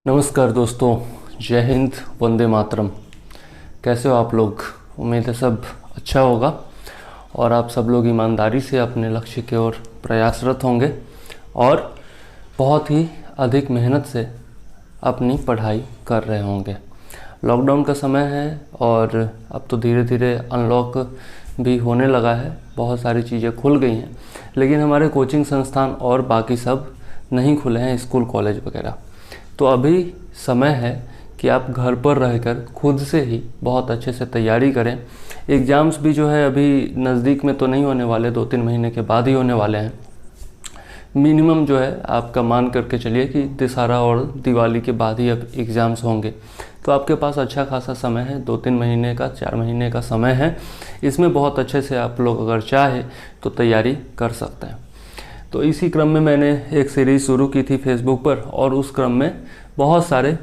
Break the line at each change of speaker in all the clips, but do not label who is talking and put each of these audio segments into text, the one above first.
नमस्कार दोस्तों, जय हिंद, वंदे मातरम। कैसे हो आप लोग? उम्मीद है सब अच्छा होगा और आप सब लोग ईमानदारी से अपने लक्ष्य की ओर प्रयासरत होंगे और बहुत ही अधिक मेहनत से अपनी पढ़ाई कर रहे होंगे। लॉकडाउन का समय है और अब तो धीरे धीरे अनलॉक भी होने लगा है, बहुत सारी चीज़ें खुल गई हैं, लेकिन हमारे कोचिंग संस्थान और बाकी सब नहीं खुले हैं, स्कूल कॉलेज वगैरह। तो अभी समय है कि आप घर पर रहकर खुद से ही बहुत अच्छे से तैयारी करें। एग्ज़ाम्स भी जो है अभी नज़दीक में तो नहीं होने वाले, 2-3 महीने के बाद ही होने वाले हैं। मिनिमम जो है आपका मान करके चलिए कि दशहरा और दिवाली के बाद ही अब एग्ज़ाम्स होंगे, तो आपके पास अच्छा खासा समय है, 2-3 महीने का, 4 महीने का समय है। इसमें बहुत अच्छे से आप लोग अगर चाहे तो तैयारी कर सकते हैं। तो इसी क्रम में मैंने एक सीरीज़ शुरू की थी फेसबुक पर और उस क्रम में बहुत सारे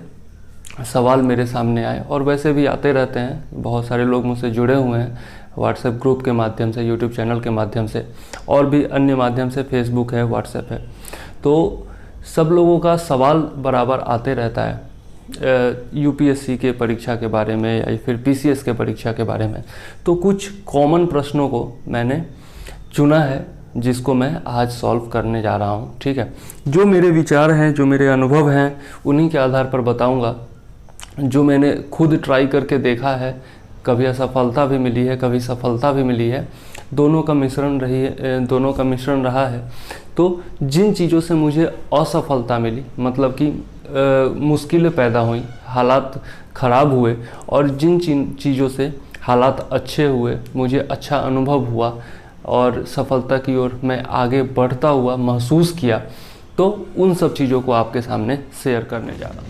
सवाल मेरे सामने आए और वैसे भी आते रहते हैं। बहुत सारे लोग मुझसे जुड़े हुए हैं व्हाट्सएप ग्रुप के माध्यम से, यूट्यूब चैनल के माध्यम से और भी अन्य माध्यम से, फेसबुक है, व्हाट्सएप है। तो सब लोगों का सवाल बराबर आते रहता है यूपीएससी के परीक्षा के बारे में या फिर पीसीएस के परीक्षा के बारे में। तो कुछ कॉमन प्रश्नों को मैंने चुना है जिसको मैं आज सॉल्व करने जा रहा हूँ। ठीक है, जो मेरे विचार हैं, जो मेरे अनुभव हैं, उन्हीं के आधार पर बताऊँगा। जो मैंने खुद ट्राई करके देखा है, कभी असफलता भी मिली है, कभी सफलता भी मिली है, दोनों का मिश्रण रहा है। तो जिन चीज़ों से मुझे असफलता मिली, मतलब कि मुश्किलें पैदा हुई, हालात ख़राब हुए, और जिन चीज़ों से हालात अच्छे हुए, मुझे अच्छा अनुभव हुआ और सफलता की ओर मैं आगे बढ़ता हुआ महसूस किया, तो उन सब चीज़ों को आपके सामने शेयर करने जा रहा हूँ।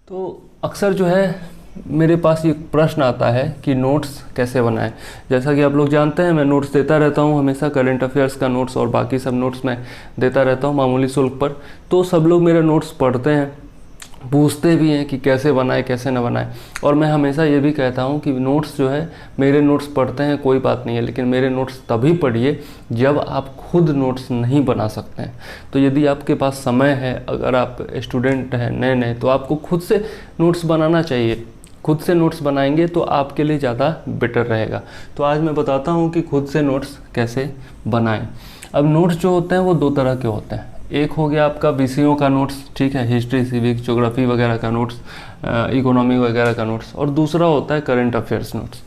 तो अक्सर जो है मेरे पास ये प्रश्न आता है कि नोट्स कैसे बनाएं। जैसा कि आप लोग जानते हैं, मैं नोट्स देता रहता हूँ हमेशा, करंट अफेयर्स का नोट्स और बाकी सब नोट्स मैं देता रहता हूँ मामूली शुल्क पर। तो सब लोग मेरे नोट्स पढ़ते हैं, पूछते भी हैं कि कैसे बनाए कैसे न बनाए। और मैं हमेशा ये भी कहता हूँ कि नोट्स जो है, मेरे नोट्स पढ़ते हैं कोई बात नहीं है, लेकिन मेरे नोट्स तभी पढ़िए जब आप खुद नोट्स नहीं बना सकते हैं। तो यदि आपके पास समय है, अगर आप स्टूडेंट हैं नए, तो आपको खुद से नोट्स बनाना चाहिए। खुद से नोट्स बनाएंगे तो आपके लिए ज़्यादा बेटर रहेगा। तो आज मैं बताता हूँ कि खुद से नोट्स कैसे बनाएं। अब नोट्स जो होते हैं वो 2 तरह के होते हैं। एक हो गया आपका विषयों का नोट्स, ठीक है, हिस्ट्री, सिविक्स, ज्योग्राफी वगैरह का नोट्स, इकोनॉमी वगैरह का नोट्स, और दूसरा होता है करंट अफेयर्स नोट्स।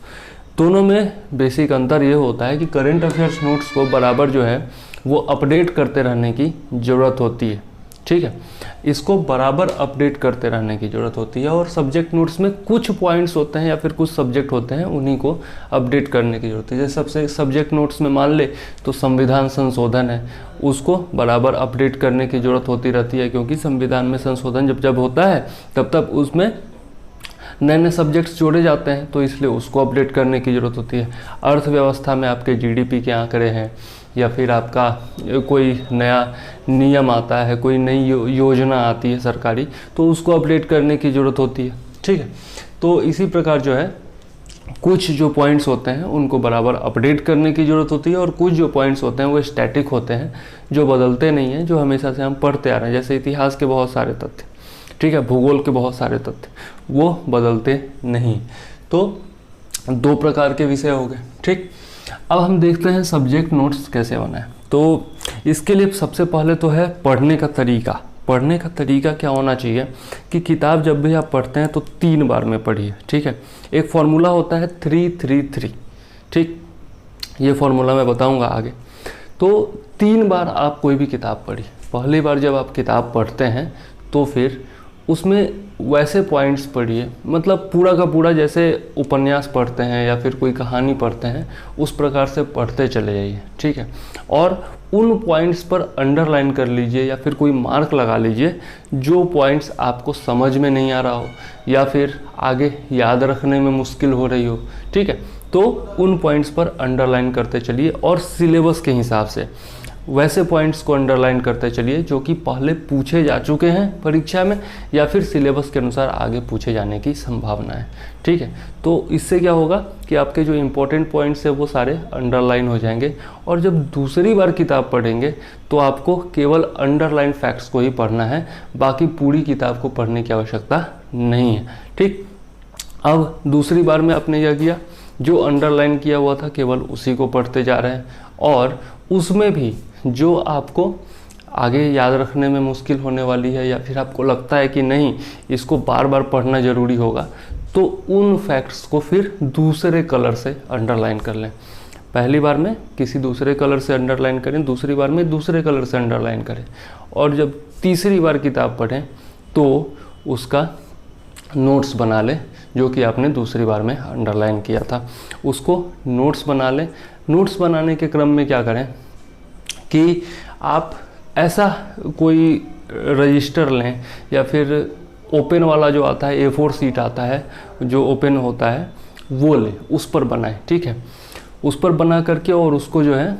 दोनों में बेसिक अंतर ये होता है कि करंट अफेयर्स नोट्स को बराबर जो है वो अपडेट करते रहने की ज़रूरत होती है। ठीक है, इसको बराबर अपडेट करते रहने की ज़रूरत होती है। और सब्जेक्ट नोट्स में कुछ पॉइंट्स होते हैं या फिर कुछ सब्जेक्ट होते हैं, उन्हीं को अपडेट करने की ज़रूरत है। जैसे सबसे सब्जेक्ट नोट्स में मान ले तो संविधान संशोधन है, उसको बराबर अपडेट करने की ज़रूरत होती रहती है, क्योंकि संविधान में संशोधन जब होता है तब उसमें नए सब्जेक्ट्स जोड़े जाते हैं, तो इसलिए उसको अपडेट करने की ज़रूरत होती है। अर्थव्यवस्था में आपके जीडीपी के आंकड़े हैं, या फिर आपका कोई नया नियम आता है, कोई नई योजना आती है सरकारी, तो उसको अपडेट करने की ज़रूरत होती है। ठीक है, तो इसी प्रकार जो है कुछ जो पॉइंट्स होते हैं उनको बराबर अपडेट करने की ज़रूरत होती है, और कुछ जो पॉइंट्स होते हैं वो स्टैटिक होते हैं, जो बदलते नहीं हैं, जो हमेशा से हम पढ़ते आ रहे हैं। जैसे इतिहास के बहुत सारे तथ्य, ठीक है, भूगोल के बहुत सारे तथ्य, वो बदलते नहीं। तो 2 प्रकार के विषय हो गए। ठीक, अब हम देखते हैं सब्जेक्ट नोट्स कैसे बनाएं। तो इसके लिए सबसे पहले तो है पढ़ने का तरीका। पढ़ने का तरीका क्या होना चाहिए कि किताब जब भी आप पढ़ते हैं तो 3 बार में पढ़िए। ठीक है, एक फॉर्मूला होता है 3-3-3। ठीक, ये फॉर्मूला मैं बताऊंगा आगे। तो 3 बार आप कोई भी किताब पढ़िए। पहली बार जब आप किताब पढ़ते हैं तो फिर उसमें वैसे पॉइंट्स पढ़िए, मतलब पूरा का पूरा जैसे उपन्यास पढ़ते हैं या फिर कोई कहानी पढ़ते हैं, उस प्रकार से पढ़ते चले जाइए। ठीक है, और उन पॉइंट्स पर अंडरलाइन कर लीजिए या फिर कोई मार्क लगा लीजिए जो पॉइंट्स आपको समझ में नहीं आ रहा हो या फिर आगे याद रखने में मुश्किल हो रही हो। ठीक है, तो उन पॉइंट्स पर अंडरलाइन करते चलिए। और सिलेबस के हिसाब से वैसे पॉइंट्स को अंडरलाइन करते चलिए जो कि पहले पूछे जा चुके हैं परीक्षा में या फिर सिलेबस के अनुसार आगे पूछे जाने की संभावना है। ठीक है, तो इससे क्या होगा कि आपके जो इम्पोर्टेंट पॉइंट्स है वो सारे अंडरलाइन हो जाएंगे, और जब दूसरी बार किताब पढ़ेंगे तो आपको केवल अंडरलाइन फैक्ट्स को ही पढ़ना है, बाकी पूरी किताब को पढ़ने की आवश्यकता नहीं है। ठीक, अब दूसरी बार में आपने क्या किया, जो अंडरलाइन किया हुआ था केवल उसी को पढ़ते जा रहे हैं, और उसमें भी जो आपको आगे याद रखने में मुश्किल होने वाली है या फिर आपको लगता है कि नहीं इसको बार बार पढ़ना ज़रूरी होगा, तो उन फैक्ट्स को फिर दूसरे कलर से अंडरलाइन कर लें। पहली बार में किसी दूसरे कलर से अंडरलाइन करें, दूसरी बार में दूसरे कलर से अंडरलाइन करें, और जब तीसरी बार किताब पढ़ें तो उसका नोट्स बना लें जो कि आपने दूसरी बार में अंडरलाइन किया था, उसको नोट्स बना लें। नोट्स बनाने के क्रम में क्या करें कि आप ऐसा कोई रजिस्टर लें या फिर ओपन वाला जो आता है A4 शीट आता है जो ओपन होता है वो लें, उस पर बनाएं। ठीक है, उस पर बना करके और उसको जो है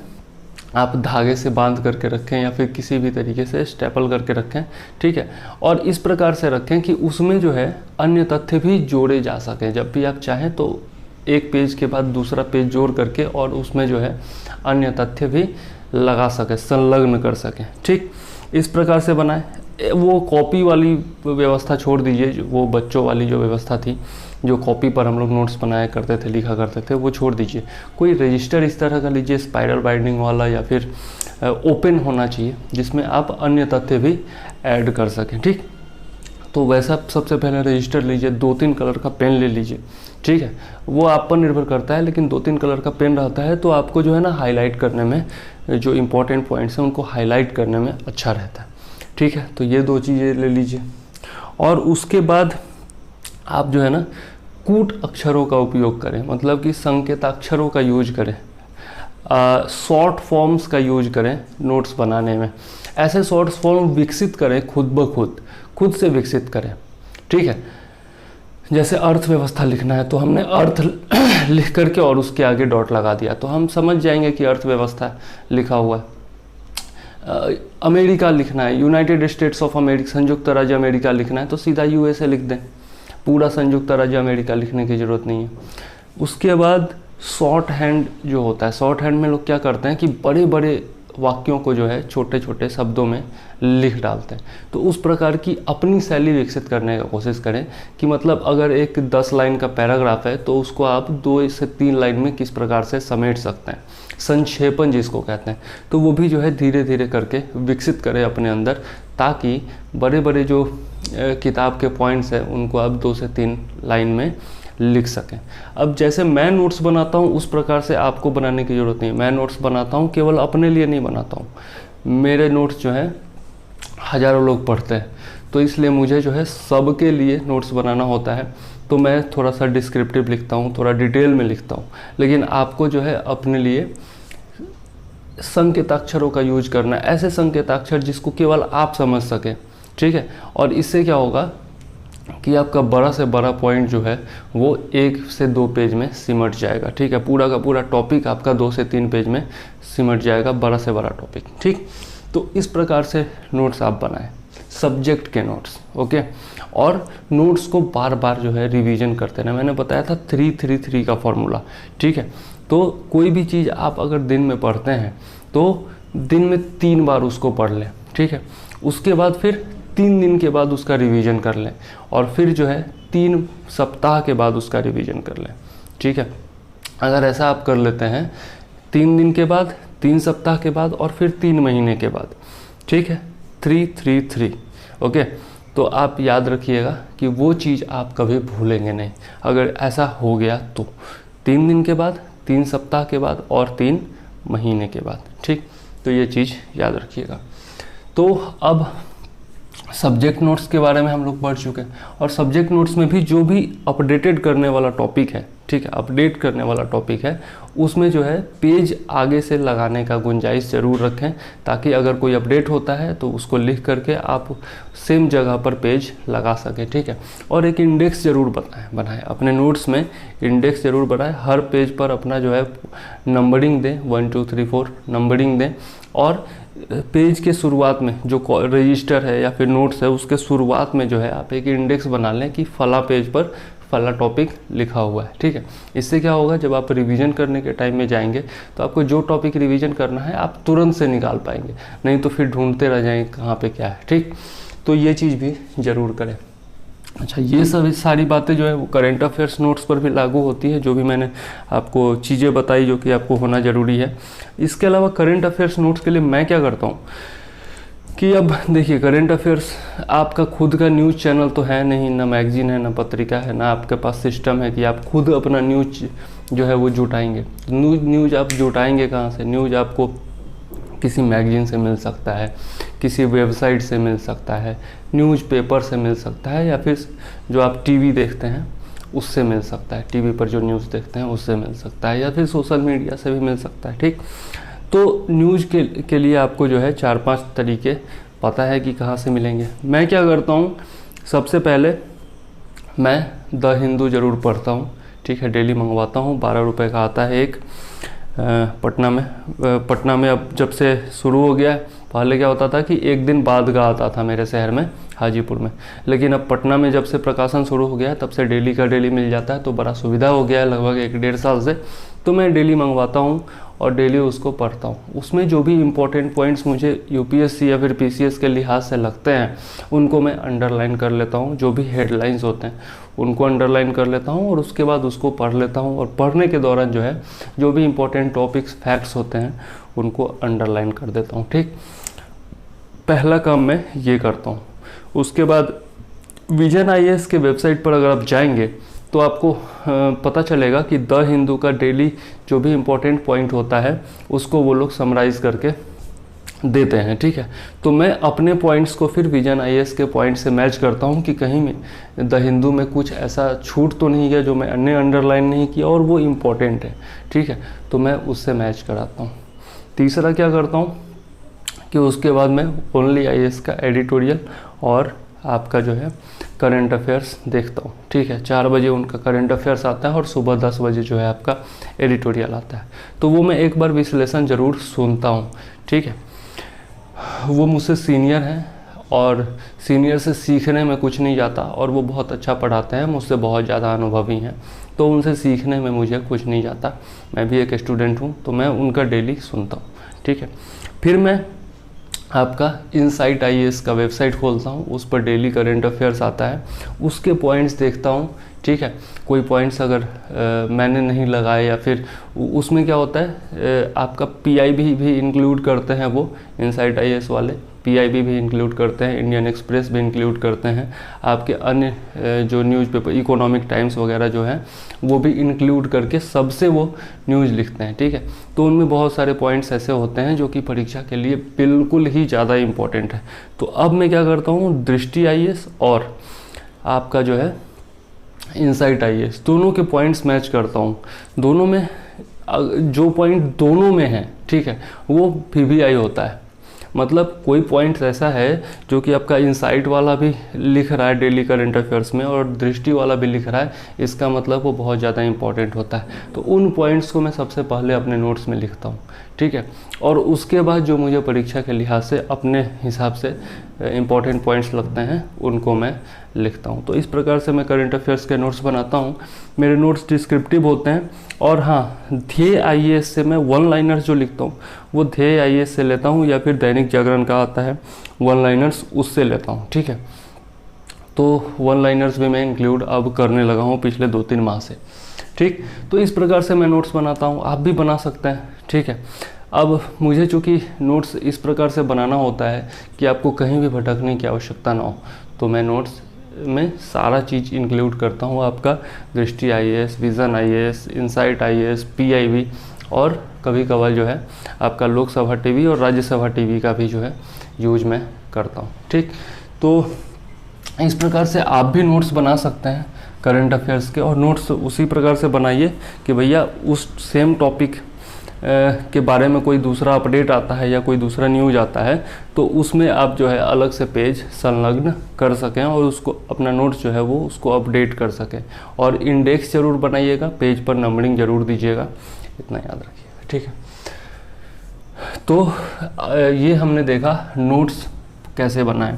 आप धागे से बांध करके रखें या फिर किसी भी तरीके से स्टेपल करके रखें। ठीक है, और इस प्रकार से रखें कि उसमें जो है अन्य तथ्य भी जोड़े जा सकें। जब भी आप चाहें तो एक पेज के बाद दूसरा पेज जोड़ करके और उसमें जो है अन्य तथ्य भी लगा सकें, संलग्न कर सकें। ठीक, इस प्रकार से बनाएं। वो कॉपी वाली व्यवस्था छोड़ दीजिए, वो बच्चों वाली जो व्यवस्था थी जो कॉपी पर हम लोग नोट्स बनाया करते थे, लिखा करते थे, वो छोड़ दीजिए। कोई रजिस्टर इस तरह का लीजिए, स्पाइरल बाइंडिंग वाला या फिर ओपन होना चाहिए जिसमें आप अन्य तथ्य भी ऐड कर सकें। ठीक, तो वैसा सबसे पहले रजिस्टर लीजिए, 2-3 कलर का पेन ले लीजिए। ठीक है, वो आप पर निर्भर करता है, लेकिन 2-3 कलर का पेन रहता है तो आपको जो है ना हाईलाइट करने में, जो इम्पोर्टेंट पॉइंट्स हैं उनको हाईलाइट करने में अच्छा रहता है। ठीक है, तो ये 2 चीज़ें ले लीजिए, और उसके बाद आप जो है ना कूट अक्षरों का उपयोग करें, मतलब कि संकेताक्षरों का यूज करें, शॉर्ट फॉर्म्स का यूज करें नोट्स बनाने में। ऐसे शॉर्ट फॉर्म विकसित करें खुद ब खुद से विकसित करें। ठीक है, जैसे अर्थव्यवस्था लिखना है तो हमने अर्थ लिख करके और उसके आगे डॉट लगा दिया तो हम समझ जाएंगे कि अर्थव्यवस्था लिखा हुआ है। अमेरिका लिखना है, यूनाइटेड स्टेट्स ऑफ अमेरिका, संयुक्त राज्य अमेरिका लिखना है तो सीधा यूएसए लिख दें, पूरा संयुक्त राज्य अमेरिका लिखने की ज़रूरत नहीं है। उसके बाद शॉर्ट हैंड जो होता है, शॉर्ट हैंड में लोग क्या करते हैं कि बड़े बड़े वाक्यों को जो है छोटे छोटे शब्दों में लिख डालते हैं। तो उस प्रकार की अपनी शैली विकसित करने का कोशिश करें कि मतलब अगर एक 10 लाइन का पैराग्राफ है तो उसको आप 2 से 3 लाइन में किस प्रकार से समेट सकते हैं, संक्षेपण जिसको कहते हैं, तो वो भी जो है धीरे धीरे करके विकसित करें अपने अंदर, ताकि बड़े बड़े जो किताब के पॉइंट्स हैं उनको आप 2 से 3 लाइन में लिख सकें। अब जैसे मैं नोट्स बनाता हूँ उस प्रकार से आपको बनाने की ज़रूरत नहीं है। मैं नोट्स बनाता हूँ केवल अपने लिए नहीं बनाता हूँ, मेरे नोट्स जो हैं हज़ारों लोग पढ़ते हैं, तो इसलिए मुझे जो है सबके लिए नोट्स बनाना होता है। तो मैं थोड़ा सा डिस्क्रिप्टिव लिखता हूँ, थोड़ा डिटेल में लिखता हूँ, लेकिन आपको जो है अपने लिए संकेताक्षरों का यूज करना है, ऐसे संकेताक्षर जिसको केवल आप समझ सकें। ठीक है, और इससे क्या होगा कि आपका बड़ा से बड़ा पॉइंट जो है वो 1 से 2 पेज में सिमट जाएगा। ठीक है, पूरा का पूरा टॉपिक आपका 2 से 3 पेज में सिमट जाएगा, बड़ा से बड़ा टॉपिक। ठीक, तो इस प्रकार से नोट्स आप बनाएं, सब्जेक्ट के नोट्स। ओके, और नोट्स को बार बार जो है रिवीजन करते रहना। मैंने बताया था 3-3-3 का फॉर्मूला। ठीक है, तो कोई भी चीज़ आप अगर दिन में पढ़ते हैं तो दिन में 3 बार उसको पढ़ लें। ठीक है, उसके बाद फिर 3 दिन के बाद उसका रिवीजन कर लें, और फिर जो है 3 सप्ताह के बाद उसका रिवीजन कर लें। ठीक है, अगर ऐसा आप कर लेते हैं 3 दिन के बाद, 3 सप्ताह के बाद और फिर 3 महीने के बाद, ठीक है, 3-3-3। ओके, तो आप याद रखिएगा कि वो चीज़ आप कभी भूलेंगे नहीं अगर ऐसा हो गया तो। 3 दिन के बाद, 3 सप्ताह के बाद और 3 महीने के बाद। ठीक, तो ये चीज़ याद रखिएगा। तो अब सब्जेक्ट नोट्स के बारे में हम लोग पढ़ चुके हैं, और सब्जेक्ट नोट्स में भी जो भी अपडेटेड करने वाला टॉपिक है, ठीक ठीक है, अपडेट करने वाला टॉपिक है, उसमें जो है पेज आगे से लगाने का गुंजाइश ज़रूर रखें, ताकि अगर कोई अपडेट होता है तो उसको लिख करके आप सेम जगह पर पेज लगा सकें। ठीक है, और एक इंडेक्स ज़रूर बनाएं अपने नोट्स में, इंडेक्स ज़रूर बनाएं। हर पेज पर अपना जो है नंबरिंग दें, 1 2 3 4 नंबरिंग दें। और पेज के शुरुआत में जो रजिस्टर है या फिर नोट्स है, उसके शुरुआत में जो है आप एक इंडेक्स बना लें कि फला पेज पर फला टॉपिक लिखा हुआ है। ठीक है, इससे क्या होगा, जब आप रिवीजन करने के टाइम में जाएंगे तो आपको जो टॉपिक रिवीजन करना है आप तुरंत से निकाल पाएंगे, नहीं तो फिर ढूंढते रह जाएंगे कहाँ पे क्या है। ठीक, तो ये चीज़ भी ज़रूर करें। अच्छा, ये सब सारी बातें जो है वो करंट अफेयर्स नोट्स पर भी लागू होती है, जो भी मैंने आपको चीज़ें बताई जो कि आपको होना ज़रूरी है। इसके अलावा करंट अफेयर्स नोट्स के लिए मैं क्या करता हूँ कि अब देखिए, करंट अफेयर्स आपका खुद का न्यूज़ चैनल तो है नहीं, ना मैगजीन है, ना पत्रिका है, ना आपके पास सिस्टम है कि आप खुद अपना न्यूज़ जो है वो जुटाएंगे। न्यूज़ आप जुटाएंगे कहाँ से? न्यूज़ आपको किसी मैगजीन से मिल सकता है, किसी वेबसाइट से मिल सकता है, न्यूज़पेपर से मिल सकता है, या फिर जो आप टीवी देखते हैं उससे मिल सकता है, टीवी पर जो न्यूज़ देखते हैं उससे मिल सकता है, या फिर सोशल मीडिया से भी मिल सकता है। ठीक, तो न्यूज़ के लिए आपको जो है 4-5 तरीके पता है कि कहाँ से मिलेंगे। मैं क्या करता हूँ, सबसे पहले मैं द हिंदू ज़रूर पढ़ता हूँ। ठीक है, डेली मंगवाता हूँ, 12 रुपये का आता है एक। पटना में अब जब से शुरू हो गया है, पहले क्या होता था कि एक दिन बाद का आता था मेरे शहर में, हाजीपुर में, लेकिन अब पटना में जब से प्रकाशन शुरू हो गया है तब से डेली का डेली मिल जाता है, तो बड़ा सुविधा हो गया है लगभग 1-1.5 साल से। तो मैं डेली मंगवाता हूँ और डेली उसको पढ़ता हूँ। उसमें जो भी इम्पोर्टेंट पॉइंट्स मुझे यूपीएससी या फिर पीसीएस के लिहाज से लगते हैं उनको मैं अंडरलाइन कर लेता हूँ। जो भी हेडलाइंस होते हैं उनको अंडरलाइन कर लेता हूँ और उसके बाद उसको पढ़ लेता हूँ, और पढ़ने के दौरान जो है जो भी इम्पोर्टेंट टॉपिक्स फैक्ट्स होते हैं उनको अंडरलाइन कर देता हूँ। ठीक, पहला काम मैं ये करता हूँ। उसके बाद विजन आईएएस के वेबसाइट पर अगर आप जाएंगे तो आपको पता चलेगा कि द हिंदू का डेली जो भी इम्पोर्टेंट पॉइंट होता है उसको वो लोग समराइज़ करके देते हैं। ठीक है, तो मैं अपने पॉइंट्स को फिर विजन आईएएस के पॉइंट से मैच करता हूँ कि कहीं में द हिंदू में कुछ ऐसा छूट तो नहीं गया जो मैंने अंडरलाइन नहीं किया और वो इम्पोर्टेंट है। ठीक है, तो मैं उससे मैच कराता हूँ। तीसरा क्या करता हूँ कि उसके बाद मैं ओनली आईएएस का एडिटोरियल और आपका जो है करंट अफेयर्स देखता हूँ। ठीक है, 4 बजे उनका करंट अफेयर्स आता है और सुबह 10 बजे जो है आपका एडिटोरियल आता है। तो वो मैं एक बार विश्लेषण ज़रूर सुनता हूँ। ठीक है, वो मुझसे सीनियर हैं और सीनियर से सीखने में कुछ नहीं जाता, और वो बहुत अच्छा पढ़ाते हैं, मुझसे बहुत ज़्यादा अनुभवी हैं, तो उनसे सीखने में मुझे कुछ नहीं जाता। मैं भी एक स्टूडेंट हूँ, तो मैं उनका डेली सुनता हूँ। ठीक है, फिर मैं आपका इनसाइट आईएएस का वेबसाइट खोलता हूँ, उस पर डेली करंट अफेयर्स आता है, उसके पॉइंट्स देखता हूँ। ठीक है, कोई पॉइंट्स अगर मैंने नहीं लगाए या फिर उसमें क्या होता है आपका पीआईबी भी इंक्लूड करते हैं, वो इनसाइट आईएएस वाले पीआईबी भी इंक्लूड करते हैं, इंडियन एक्सप्रेस भी इंक्लूड करते हैं, आपके अन्य जो न्यूज़पेपर इकोनॉमिक टाइम्स वगैरह जो हैं वो भी इंक्लूड करके सबसे वो न्यूज़ लिखते हैं। ठीक है, तो उनमें बहुत सारे पॉइंट्स ऐसे होते हैं जो कि परीक्षा के लिए बिल्कुल ही ज़्यादा इम्पोर्टेंट है। तो अब मैं क्या करता हूँ, दृष्टि आईएएस और आपका जो है इनसाइट आईएएस दोनों के पॉइंट्स मैच करता हूँ। दोनों में जो पॉइंट दोनों में है, ठीक है, वो पीवीआई होता है। मतलब कोई पॉइंट ऐसा है जो कि आपका इनसाइट वाला भी लिख रहा है डेली करंट अफेयर्स में और दृष्टि वाला भी लिख रहा है, इसका मतलब वो बहुत ज़्यादा इंपॉर्टेंट होता है। तो उन पॉइंट्स को मैं सबसे पहले अपने नोट्स में लिखता हूँ। ठीक है, और उसके बाद जो मुझे परीक्षा के लिहाज से अपने हिसाब से इम्पॉर्टेंट पॉइंट्स लगते हैं उनको मैं लिखता हूँ। तो इस प्रकार से मैं करंट अफेयर्स के नोट्स बनाता हूँ। मेरे नोट्स डिस्क्रिप्टिव होते हैं, और हाँ, ध्येय आईएएस से मैं वन लाइनर्स जो लिखता हूँ वो ध्येय आईएएस से लेता हूँ, या फिर दैनिक जागरण का आता है वन लाइनर्स, उससे लेता हूँ। ठीक है, तो वन लाइनर्स भी मैं इंक्लूड अब करने लगा हूँ पिछले 2-3 माह से। ठीक, तो इस प्रकार से मैं नोट्स बनाता हूँ, आप भी बना सकते हैं। ठीक है, अब मुझे चूँकि नोट्स इस प्रकार से बनाना होता है कि आपको कहीं भी भटकने की आवश्यकता ना हो, तो मैं नोट्स में सारा चीज़ इंक्लूड करता हूँ। आपका दृष्टि IAS, vision IAS, insight IAS, PIB, और कभी कभार जो है आपका लोकसभा टीवी और राज्यसभा टीवी का भी जो है यूज मैं करता हूँ। ठीक, तो इस प्रकार से आप भी नोट्स बना सकते हैं करंट अफेयर्स के, और नोट्स उसी प्रकार से बनाइए कि भैया उस सेम टॉपिक के बारे में कोई दूसरा अपडेट आता है या कोई दूसरा न्यूज आता है तो उसमें आप जो है अलग से पेज संलग्न कर सकें और उसको अपना नोट्स जो है वो उसको अपडेट कर सकें। और इंडेक्स ज़रूर बनाइएगा, पेज पर नंबरिंग ज़रूर दीजिएगा, इतना याद रखिएगा, ठीक है। तो ये हमने देखा नोट्स कैसे बनाएं।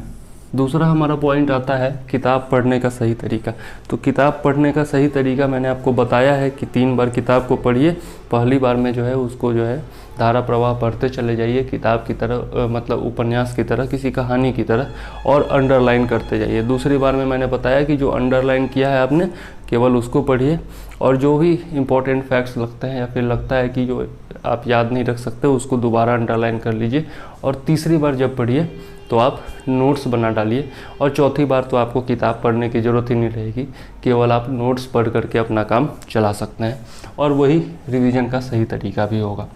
दूसरा हमारा पॉइंट आता है किताब पढ़ने का सही तरीका। तो किताब पढ़ने का सही तरीका मैंने आपको बताया है कि 3 बार किताब को पढ़िए। पहली बार में जो है उसको जो है धारा प्रवाह पढ़ते चले जाइए किताब की तरह, मतलब उपन्यास की तरह, किसी कहानी की तरह, और अंडरलाइन करते जाइए। दूसरी बार में मैंने बताया कि जो अंडरलाइन किया है आपने केवल उसको पढ़िए, और जो भी इम्पोर्टेंट फैक्ट्स लगते हैं या फिर लगता है कि जो आप याद नहीं रख सकते उसको दोबारा अंडरलाइन कर लीजिए। और तीसरी बार जब पढ़िए तो आप नोट्स बना डालिए, और चौथी बार तो आपको किताब पढ़ने की ज़रूरत ही नहीं रहेगी, केवल आप नोट्स पढ़ करके अपना काम चला सकते हैं, और वही रिवीजन का सही तरीका भी होगा।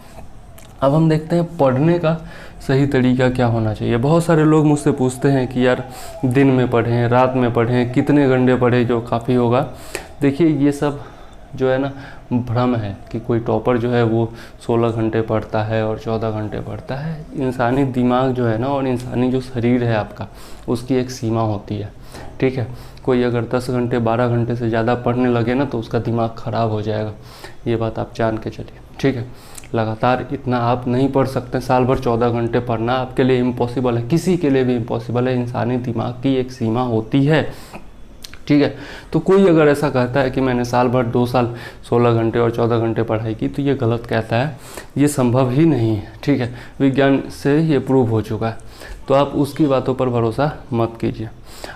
अब हम देखते हैं पढ़ने का सही तरीका क्या होना चाहिए। बहुत सारे लोग मुझसे पूछते हैं कि यार दिन में पढ़ें, रात में पढ़ें, कितने घंटे पढ़ें जो काफ़ी होगा। देखिए ये सब जो है ना भ्रम है कि कोई टॉपर जो है वो 16 घंटे पढ़ता है और 14 घंटे पढ़ता है। इंसानी दिमाग जो है ना और इंसानी जो शरीर है आपका, उसकी एक सीमा होती है, ठीक है। कोई अगर 10 घंटे 12 घंटे से ज़्यादा पढ़ने लगे ना तो उसका दिमाग ख़राब हो जाएगा, ये बात आप जान के चलिए, ठीक है। लगातार इतना आप नहीं पढ़ सकते, साल भर 14 घंटे पढ़ना आपके लिए इम्पॉसिबल है, किसी के लिए भी इम्पॉसिबल है। इंसानी दिमाग की एक सीमा होती है, ठीक है। तो कोई अगर ऐसा कहता है कि मैंने साल भर 2 साल 16 घंटे और 14 घंटे पढ़ाई की, तो ये गलत कहता है, ये संभव ही नहीं है, ठीक है। विज्ञान से ये प्रूव हो चुका है। तो आप उसकी बातों पर भरोसा मत कीजिए,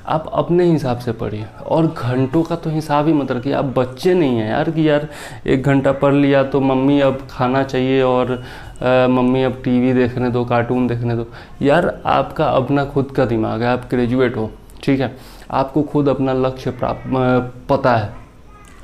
आप अपने हिसाब से पढ़िए। और घंटों का तो हिसाब ही मत रखिए, आप बच्चे नहीं हैं यार कि यार 1 घंटा पढ़ लिया तो मम्मी अब खाना चाहिए और मम्मी अब टीवी देखने दो, कार्टून देखने दो। यार आपका अपना खुद का दिमाग है, आप ग्रेजुएट हो, ठीक है, आपको खुद अपना लक्ष्य पता है,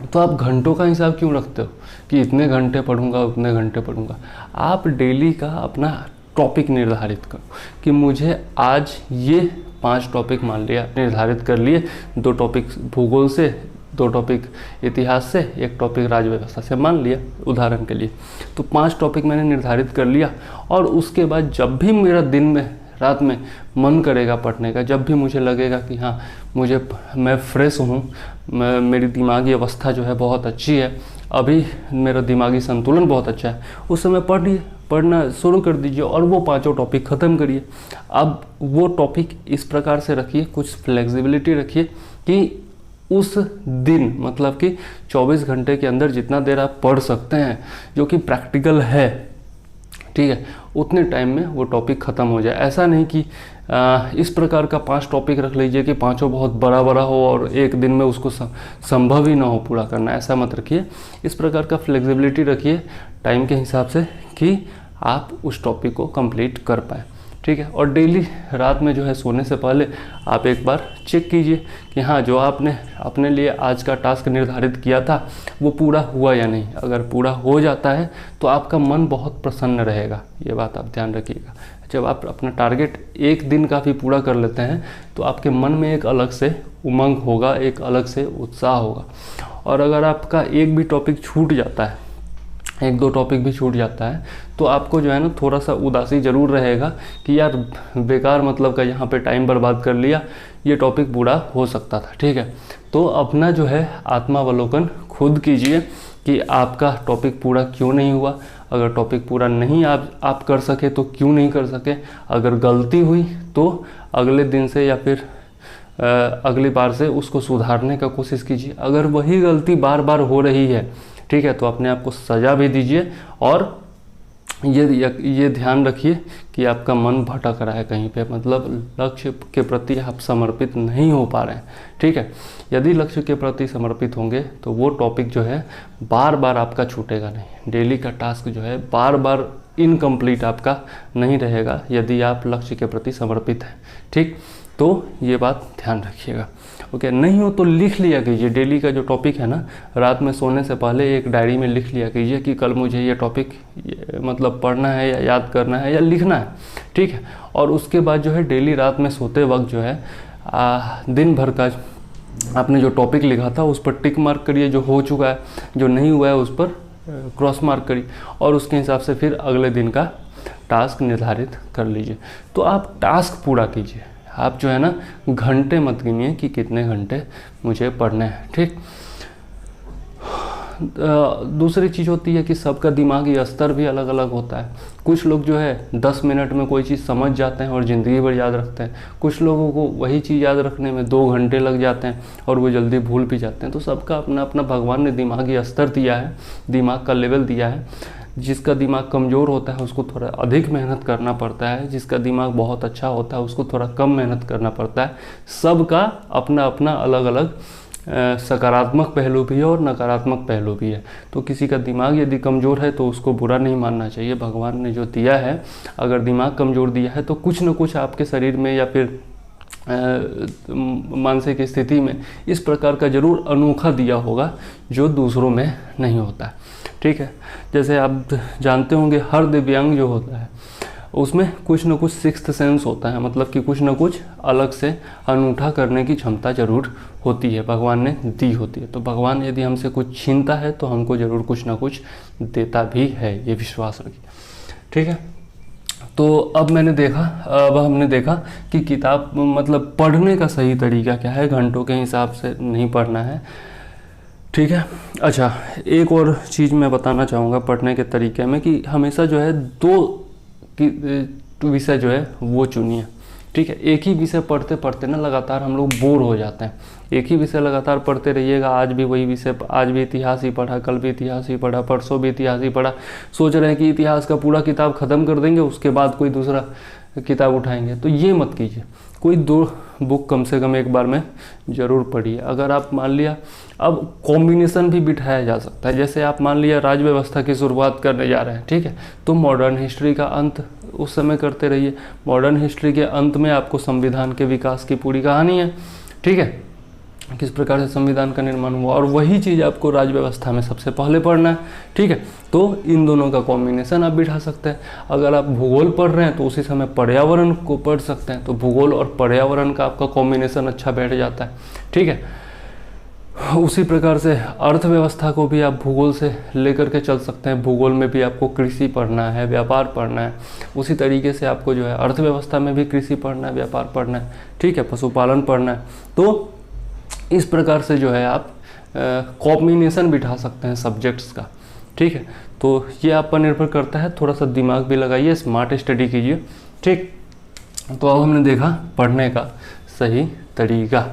तो आप घंटों का हिसाब क्यों रखते हो कि इतने घंटे पढ़ूंगा उतने घंटे पढ़ूंगा। आप डेली का अपना टॉपिक निर्धारित करो कि मुझे आज ये 5 टॉपिक मान लिया निर्धारित कर लिए, 2 टॉपिक भूगोल से, 2 टॉपिक इतिहास से, 1 टॉपिक राजव्यवस्था से मान लिया उदाहरण के लिए। तो 5 टॉपिक मैंने निर्धारित कर लिया, और उसके बाद जब भी मेरा दिन में रात में मन करेगा पढ़ने का, जब भी मुझे लगेगा कि हाँ मैं फ्रेश हूँ, मेरी दिमागी अवस्था जो है बहुत अच्छी है, अभी मेरा दिमागी संतुलन बहुत अच्छा है, उस समय पढ़ना शुरू कर दीजिए और वो 5 टॉपिक ख़त्म करिए। अब वो टॉपिक इस प्रकार से रखिए, कुछ फ्लेक्सिबिलिटी रखिए कि उस दिन मतलब कि 24 घंटे के अंदर जितना देर आप पढ़ सकते हैं, जो कि प्रैक्टिकल है, ठीक है, उतने टाइम में वो टॉपिक ख़त्म हो जाए। ऐसा नहीं कि इस प्रकार का 5 टॉपिक रख लीजिए कि 5 बहुत बड़ा हो और एक दिन में उसको संभव ही ना हो पूरा करना, ऐसा मत रखिए। इस प्रकार का फ्लेक्सिबिलिटी रखिए टाइम के हिसाब से कि आप उस टॉपिक को कंप्लीट कर पाएँ, ठीक है। और डेली रात में जो है सोने से पहले आप एक बार चेक कीजिए कि हाँ जो आपने अपने लिए आज का टास्क निर्धारित किया था वो पूरा हुआ या नहीं। अगर पूरा हो जाता है तो आपका मन बहुत प्रसन्न रहेगा, ये बात आप ध्यान रखिएगा। जब आप अपना टारगेट एक दिन का भी पूरा कर लेते हैं तो आपके मन में एक अलग से उमंग होगा, एक अलग से उत्साह होगा। और अगर आपका एक भी टॉपिक छूट जाता है, 1-2 टॉपिक भी छूट जाता है, तो आपको जो है ना थोड़ा सा उदासी ज़रूर रहेगा कि यार बेकार मतलब का यहाँ पे टाइम बर्बाद कर लिया, ये टॉपिक पूरा हो सकता था, ठीक है। तो अपना जो है आत्मावलोकन खुद कीजिए कि आपका टॉपिक पूरा क्यों नहीं हुआ। अगर टॉपिक पूरा नहीं आप कर सके तो क्यों नहीं कर सके। अगर गलती हुई तो अगले दिन से या फिर अगली बार से उसको सुधारने का कोशिश कीजिए। अगर वही गलती बार बार हो रही है, ठीक है, तो अपने आप को सज़ा भी दीजिए और ये ध्यान रखिए कि आपका मन भटक रहा है कहीं पे, मतलब लक्ष्य के प्रति आप समर्पित नहीं हो पा रहे हैं, ठीक है। यदि लक्ष्य के प्रति समर्पित होंगे तो वो टॉपिक जो है बार बार आपका छूटेगा नहीं। डेली का टास्क जो है बार बार इनकम्प्लीट आपका नहीं रहेगा यदि आप लक्ष्य के प्रति समर्पित हैं, ठीक। तो ये बात ध्यान रखिएगा, ओके। नहीं हो तो लिख लिया कीजिए, डेली का जो टॉपिक है ना, रात में सोने से पहले एक डायरी में लिख लिया कीजिए कि कल मुझे ये टॉपिक मतलब पढ़ना है या याद करना है या लिखना है, ठीक है। और उसके बाद जो है डेली रात में सोते वक्त जो है दिन भर का आपने जो टॉपिक लिखा था उस पर टिक मार्क करिए, जो हो चुका है, जो नहीं हुआ है उस पर क्रॉस मार्क करिए, और उसके हिसाब से फिर अगले दिन का टास्क निर्धारित कर लीजिए। तो आप टास्क पूरा कीजिए, आप जो है ना घंटे मत गिनिए कि कितने घंटे मुझे पढ़ने हैं, ठीक। दूसरी चीज़ होती है कि सबका दिमागी स्तर भी अलग अलग होता है। कुछ लोग जो है 10 मिनट में कोई चीज़ समझ जाते हैं और ज़िंदगी भर याद रखते हैं, कुछ लोगों को वही चीज़ याद रखने में 2 घंटे लग जाते हैं और वो जल्दी भूल भी जाते हैं। तो सबका अपना अपना भगवान ने दिमागी स्तर दिया है, दिमाग का लेवल दिया है। जिसका दिमाग कमज़ोर होता है उसको थोड़ा अधिक मेहनत करना पड़ता है, जिसका दिमाग बहुत अच्छा होता है उसको थोड़ा कम मेहनत करना पड़ता है। सबका अपना अपना अलग अलग सकारात्मक पहलू भी है और नकारात्मक पहलू भी है। तो किसी का दिमाग यदि कमज़ोर है तो उसको बुरा नहीं मानना चाहिए। भगवान ने जो दिया है, अगर दिमाग कमज़ोर दिया है तो कुछ न कुछ आपके शरीर में या फिर मानसिक स्थिति में इस प्रकार का जरूर अनोखा दिया होगा जो दूसरों में नहीं होता है, ठीक है। जैसे आप जानते होंगे हर दिव्यांग जो होता है उसमें कुछ न कुछ सिक्स्थ सेंस होता है, मतलब कि कुछ न कुछ अलग से अनूठा करने की क्षमता जरूर होती है, भगवान ने दी होती है। तो भगवान यदि हमसे कुछ छीनता है तो हमको जरूर कुछ ना कुछ देता भी है, ये विश्वास रखिए, ठीक है। तो अब हमने देखा कि किताब मतलब पढ़ने का सही तरीका क्या है, घंटों के हिसाब से नहीं पढ़ना है, ठीक है। अच्छा, एक और चीज़ मैं बताना चाहूँगा पढ़ने के तरीके में कि हमेशा जो है 2 विषय जो है वो चुनिए, ठीक है। एक ही विषय पढ़ते पढ़ते ना लगातार हम लोग बोर हो जाते हैं। एक ही विषय लगातार पढ़ते रहिएगा, आज भी वही विषय, आज भी इतिहास ही पढ़ा, कल भी इतिहास ही पढ़ा, परसों भी इतिहास ही पढ़ा, सोच रहे हैं कि इतिहास का पूरा किताब ख़त्म कर देंगे उसके बाद कोई दूसरा किताब उठाएंगे। तो ये मत कीजिए, कोई 2 बुक कम से कम एक बार में ज़रूर पढ़िए। अगर आप मान लिया, अब कॉम्बिनेशन भी बिठाया जा सकता है, जैसे आप मान लिया राज्य व्यवस्था की शुरुआत करने जा रहे हैं, ठीक है, तो मॉडर्न हिस्ट्री का अंत उस समय करते रहिए। मॉडर्न हिस्ट्री के अंत में आपको संविधान के विकास की पूरी कहानी है, ठीक है, किस प्रकार से संविधान का निर्माण हुआ, और वही चीज़ आपको राज्य व्यवस्था में सबसे पहले पढ़ना है, ठीक है। तो इन दोनों का कॉम्बिनेशन आप बिठा सकते हैं। अगर आप भूगोल पढ़ रहे हैं तो उसी समय पर्यावरण को पढ़ सकते हैं, तो भूगोल और पर्यावरण का आपका कॉम्बिनेशन अच्छा बैठ जाता है, ठीक है। उसी प्रकार से अर्थव्यवस्था को भी आप भूगोल से लेकर के चल सकते हैं। भूगोल में भी आपको कृषि पढ़ना है, व्यापार पढ़ना है, उसी तरीके से आपको जो है अर्थव्यवस्था में भी कृषि पढ़ना है, व्यापार पढ़ना है, ठीक है, पशुपालन पढ़ना है। तो इस प्रकार से जो है आप कॉम्बिनेशन बिठा सकते हैं सब्जेक्ट्स का, ठीक है। तो ये आप पर निर्भर करता है, थोड़ा सा दिमाग भी लगाइए, स्मार्ट स्टडी कीजिए, ठीक। तो अब हमने देखा पढ़ने का सही तरीका।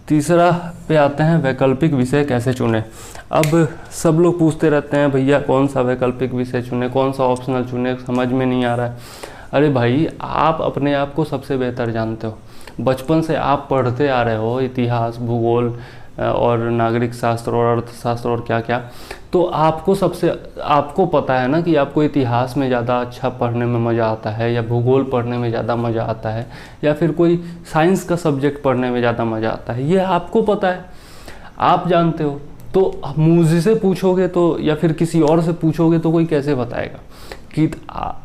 तीसरा पे आते हैं, वैकल्पिक विषय कैसे चुनें। अब सब लोग पूछते रहते हैं भैया कौन सा वैकल्पिक विषय चुने, कौन सा ऑप्शनल चुने, समझ में नहीं आ रहा है। अरे भाई, आप अपने आप को सबसे बेहतर जानते हो, बचपन से आप पढ़ते आ रहे हो इतिहास, भूगोल और नागरिक शास्त्र और अर्थशास्त्र और क्या क्या। तो आपको पता है ना कि आपको इतिहास में ज़्यादा अच्छा पढ़ने में मज़ा आता है, या भूगोल पढ़ने में ज़्यादा मज़ा आता है, या फिर कोई साइंस का सब्जेक्ट पढ़ने में ज़्यादा मज़ा आता है। ये आपको पता है, आप जानते हो। तो मुझसे पूछोगे तो, या फिर किसी और से पूछोगे तो कोई कैसे बताएगा कि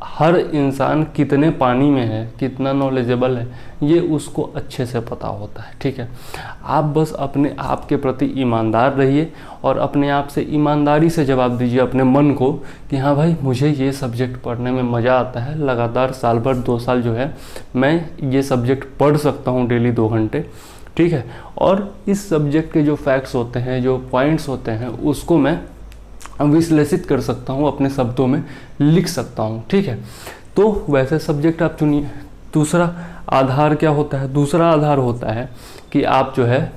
हर इंसान कितने पानी में है, कितना नॉलेजेबल है, ये उसको अच्छे से पता होता है, ठीक है। आप बस अपने आप के प्रति ईमानदार रहिए और अपने आप से ईमानदारी से जवाब दीजिए अपने मन को कि हाँ भाई, मुझे ये सब्जेक्ट पढ़ने में मज़ा आता है, लगातार साल भर 2 साल जो है मैं ये सब्जेक्ट पढ़ सकता हूँ डेली 2 घंटे, ठीक है। और इस सब्जेक्ट के जो फैक्ट्स होते हैं, जो पॉइंट्स होते हैं, उसको मैं विश्लेषित कर सकता हूँ, अपने शब्दों में लिख सकता हूँ, ठीक है। तो वैसे सब्जेक्ट आप चुनिए। दूसरा आधार क्या होता है? दूसरा आधार होता है कि आप जो है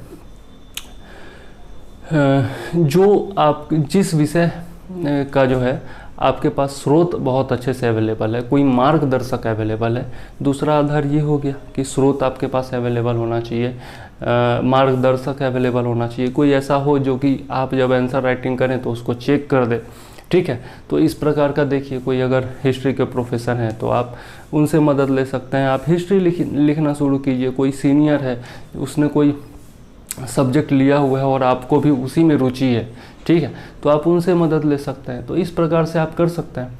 जो आप जिस विषय का जो है आपके पास स्रोत बहुत अच्छे से अवेलेबल है, कोई मार्गदर्शक अवेलेबल है। दूसरा आधार ये हो गया कि स्रोत आपके पास अवेलेबल होना चाहिए, मार्गदर्शक अवेलेबल होना चाहिए, कोई ऐसा हो जो कि आप जब आंसर राइटिंग करें तो उसको चेक कर दे, ठीक है। तो इस प्रकार का देखिए, कोई अगर हिस्ट्री के प्रोफेसर हैं तो आप उनसे मदद ले सकते हैं, आप हिस्ट्री लिखना शुरू कीजिए। कोई सीनियर है, उसने कोई सब्जेक्ट लिया हुआ है और आपको भी उसी में रुचि है, ठीक है, तो आप उनसे मदद ले सकते हैं। तो इस प्रकार से आप कर सकते हैं,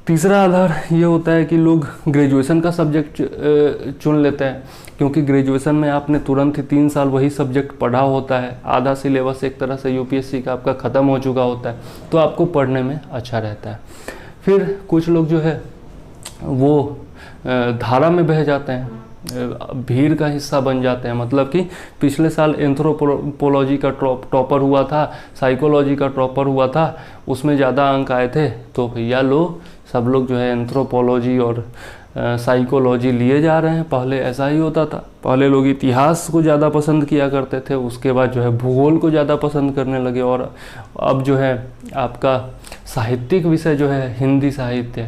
तीसरा आधार ये होता है कि लोग ग्रेजुएशन का सब्जेक्ट चुन लेते हैं, क्योंकि ग्रेजुएशन में आपने तुरंत ही 3 साल वही सब्जेक्ट पढ़ा होता है, आधा सिलेबस एक तरह से यूपीएससी का आपका ख़त्म हो चुका होता है, तो आपको पढ़ने में अच्छा रहता है। फिर कुछ लोग जो है वो धारा में बह जाते हैं, भीड़ का हिस्सा बन जाते हैं। मतलब कि पिछले साल एंथ्रोपोलॉजी का टॉपर हुआ था, साइकोलॉजी का टॉपर हुआ था, उसमें ज़्यादा अंक आए थे, तो भैया लो सब लोग जो है एंथ्रोपोलॉजी और साइकोलॉजी लिए जा रहे हैं। पहले ऐसा ही होता था, पहले लोग इतिहास को ज़्यादा पसंद किया करते थे, उसके बाद जो है भूगोल को ज़्यादा पसंद करने लगे, और अब जो है आपका साहित्यिक विषय जो है हिंदी साहित्य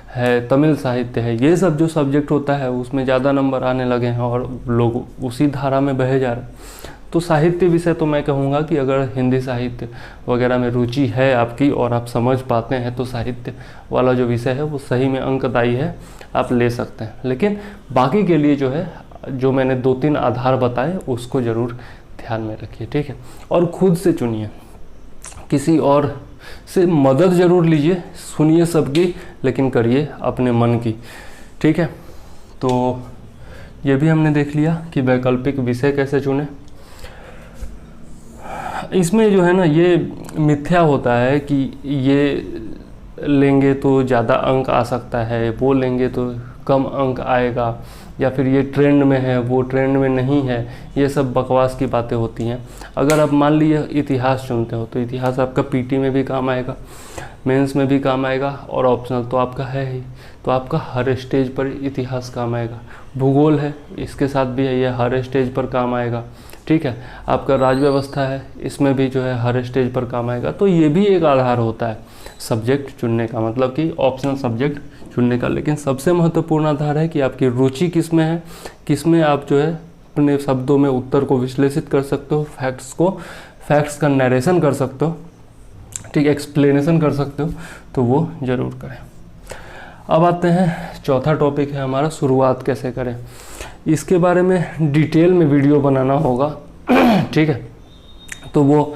है, तमिल साहित्य है, ये सब जो सब्जेक्ट होता है उसमें ज़्यादा नंबर आने लगे हैं और लोग उसी धारा में बहे जा रहे हैं। तो साहित्य विषय तो मैं कहूँगा कि अगर हिंदी साहित्य वगैरह में रुचि है आपकी और आप समझ पाते हैं तो साहित्य वाला जो विषय है वो सही में अंकदायी है, आप ले सकते हैं। लेकिन बाकी के लिए जो है, जो मैंने 2-3 आधार बताए उसको ज़रूर ध्यान में रखिए, ठीक है। और खुद से चुनिए, किसी और से मदद ज़रूर लीजिए, सुनिए सबकी, लेकिन करिए अपने मन की, ठीक है। तो ये भी हमने देख लिया कि वैकल्पिक विषय कैसे चुने। इसमें जो है ना ये मिथ्या होता है कि ये लेंगे तो ज़्यादा अंक आ सकता है, वो लेंगे तो कम अंक आएगा, या फिर ये ट्रेंड में है वो ट्रेंड में नहीं है, ये सब बकवास की बातें होती हैं। अगर आप मान लीजिए इतिहास चुनते हो तो इतिहास आपका पीटी में भी काम आएगा, मेंस में भी काम आएगा, और ऑप्शनल तो आपका है ही, तो आपका हर स्टेज पर इतिहास काम आएगा। भूगोल है, इसके साथ भी है, ये हर स्टेज पर काम आएगा, ठीक है। आपका राज व्यवस्था है, इसमें भी जो है हर स्टेज पर काम आएगा। तो ये भी एक आधार होता है सब्जेक्ट चुनने का, मतलब कि ऑप्शनल सब्जेक्ट चुनने का। लेकिन सबसे महत्वपूर्ण आधार है कि आपकी रुचि किस में है, किस में आप जो है अपने शब्दों में उत्तर को विश्लेषित कर सकते हो, फैक्ट्स का नरेशन कर सकते हो, ठीक, एक्सप्लेनेशन कर सकते हो, तो वो ज़रूर करें। अब आते हैं, चौथा टॉपिक है हमारा शुरुआत कैसे करें। इसके बारे में डिटेल में वीडियो बनाना होगा, ठीक है, तो वो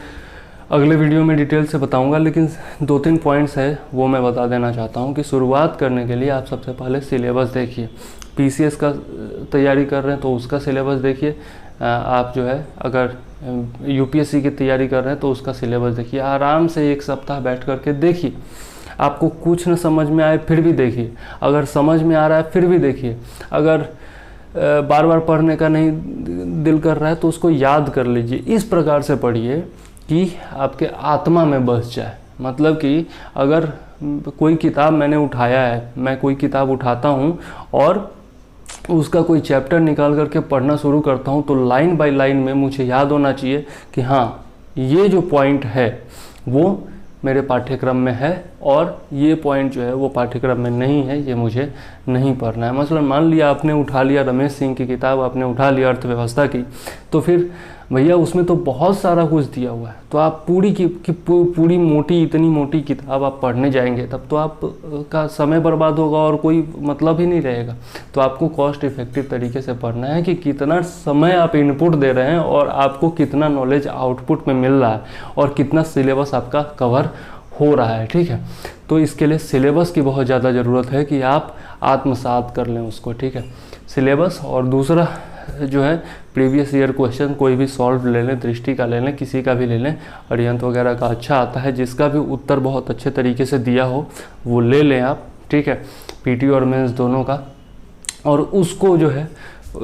अगले वीडियो में डिटेल से बताऊंगा। लेकिन 2-3 पॉइंट्स है वो मैं बता देना चाहता हूं कि शुरुआत करने के लिए आप सबसे पहले सिलेबस देखिए। पीसीएस का तैयारी कर रहे हैं तो उसका सिलेबस देखिए, आप जो है अगर यूपीएससी की तैयारी कर रहे हैं तो उसका सिलेबस देखिए। आराम से 1 सप्ताह बैठ करके देखिए, आपको कुछ न समझ में आए फिर भी देखिए, अगर समझ में आ रहा है फिर भी देखिए, अगर बार बार पढ़ने का नहीं दिल कर रहा है तो उसको याद कर लीजिए। इस प्रकार से पढ़िए कि आपके आत्मा में बस जाए। मतलब कि अगर कोई किताब मैंने उठाया है, मैं कोई किताब उठाता हूँ और उसका कोई चैप्टर निकाल करके पढ़ना शुरू करता हूँ, तो लाइन बाय लाइन में मुझे याद होना चाहिए कि हाँ, ये जो पॉइंट है वो मेरे पाठ्यक्रम में है और ये पॉइंट जो है वो पाठ्यक्रम में नहीं है, ये मुझे नहीं पढ़ना है। मसलन मान लिया आपने उठा लिया रमेश सिंह की किताब, आपने उठा लिया अर्थव्यवस्था की, तो फिर भैया उसमें तो बहुत सारा कुछ दिया हुआ है, तो आप पूरी मोटी, इतनी मोटी किताब आप पढ़ने जाएंगे तब तो आप का समय बर्बाद होगा और कोई मतलब ही नहीं रहेगा। तो आपको कॉस्ट इफेक्टिव तरीके से पढ़ना है कि कितना समय आप इनपुट दे रहे हैं और आपको कितना नॉलेज आउटपुट में मिल रहा है और कितना सिलेबस आपका कवर हो रहा है, ठीक है। तो इसके लिए सिलेबस की बहुत ज़्यादा ज़रूरत है कि आप आत्मसात कर लें उसको, ठीक है, सिलेबस। और दूसरा जो है प्रीवियस ईयर क्वेश्चन कोई भी सॉल्व ले लें, दृष्टि का ले लें, किसी का भी ले लें, अरिहंत वगैरह का अच्छा आता है, जिसका भी उत्तर बहुत अच्छे तरीके से दिया हो वो ले लें आप, ठीक है, पीटी और मेंस दोनों का। और उसको जो है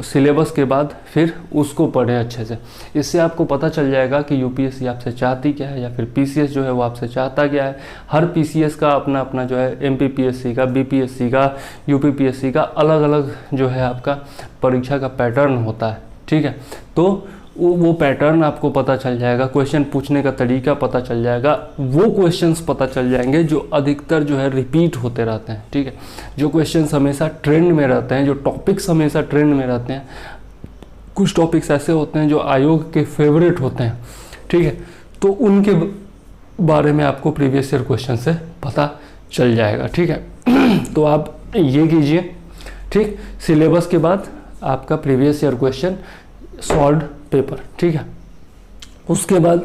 सिलेबस के बाद फिर उसको पढ़ें अच्छे से। इससे आपको पता चल जाएगा कि यूपीएससी आपसे चाहती क्या है या फिर पीसीएस जो है वो आपसे चाहता क्या है। हर पीसीएस का अपना अपना जो है, एमपीपीएससी का, बीपीएससी का, यूपीपीएससी का अलग अलग जो है आपका परीक्षा का पैटर्न होता है, ठीक है। तो वो पैटर्न आपको पता चल जाएगा, क्वेश्चन पूछने का तरीका पता चल जाएगा, वो क्वेश्चंस पता चल जाएंगे जो अधिकतर जो है रिपीट होते रहते हैं, ठीक है, जो क्वेश्चंस हमेशा ट्रेंड में रहते हैं, जो टॉपिक्स हमेशा ट्रेंड में रहते हैं। कुछ टॉपिक्स ऐसे होते हैं जो आयोग के फेवरेट होते हैं, ठीक है, तो उनके बारे में आपको प्रीवियस ईयर क्वेश्चन से पता चल जाएगा, ठीक है। तो आप ये कीजिए, ठीक, सिलेबस के बाद आपका previous year question solved paper, ठीक है। उसके बाद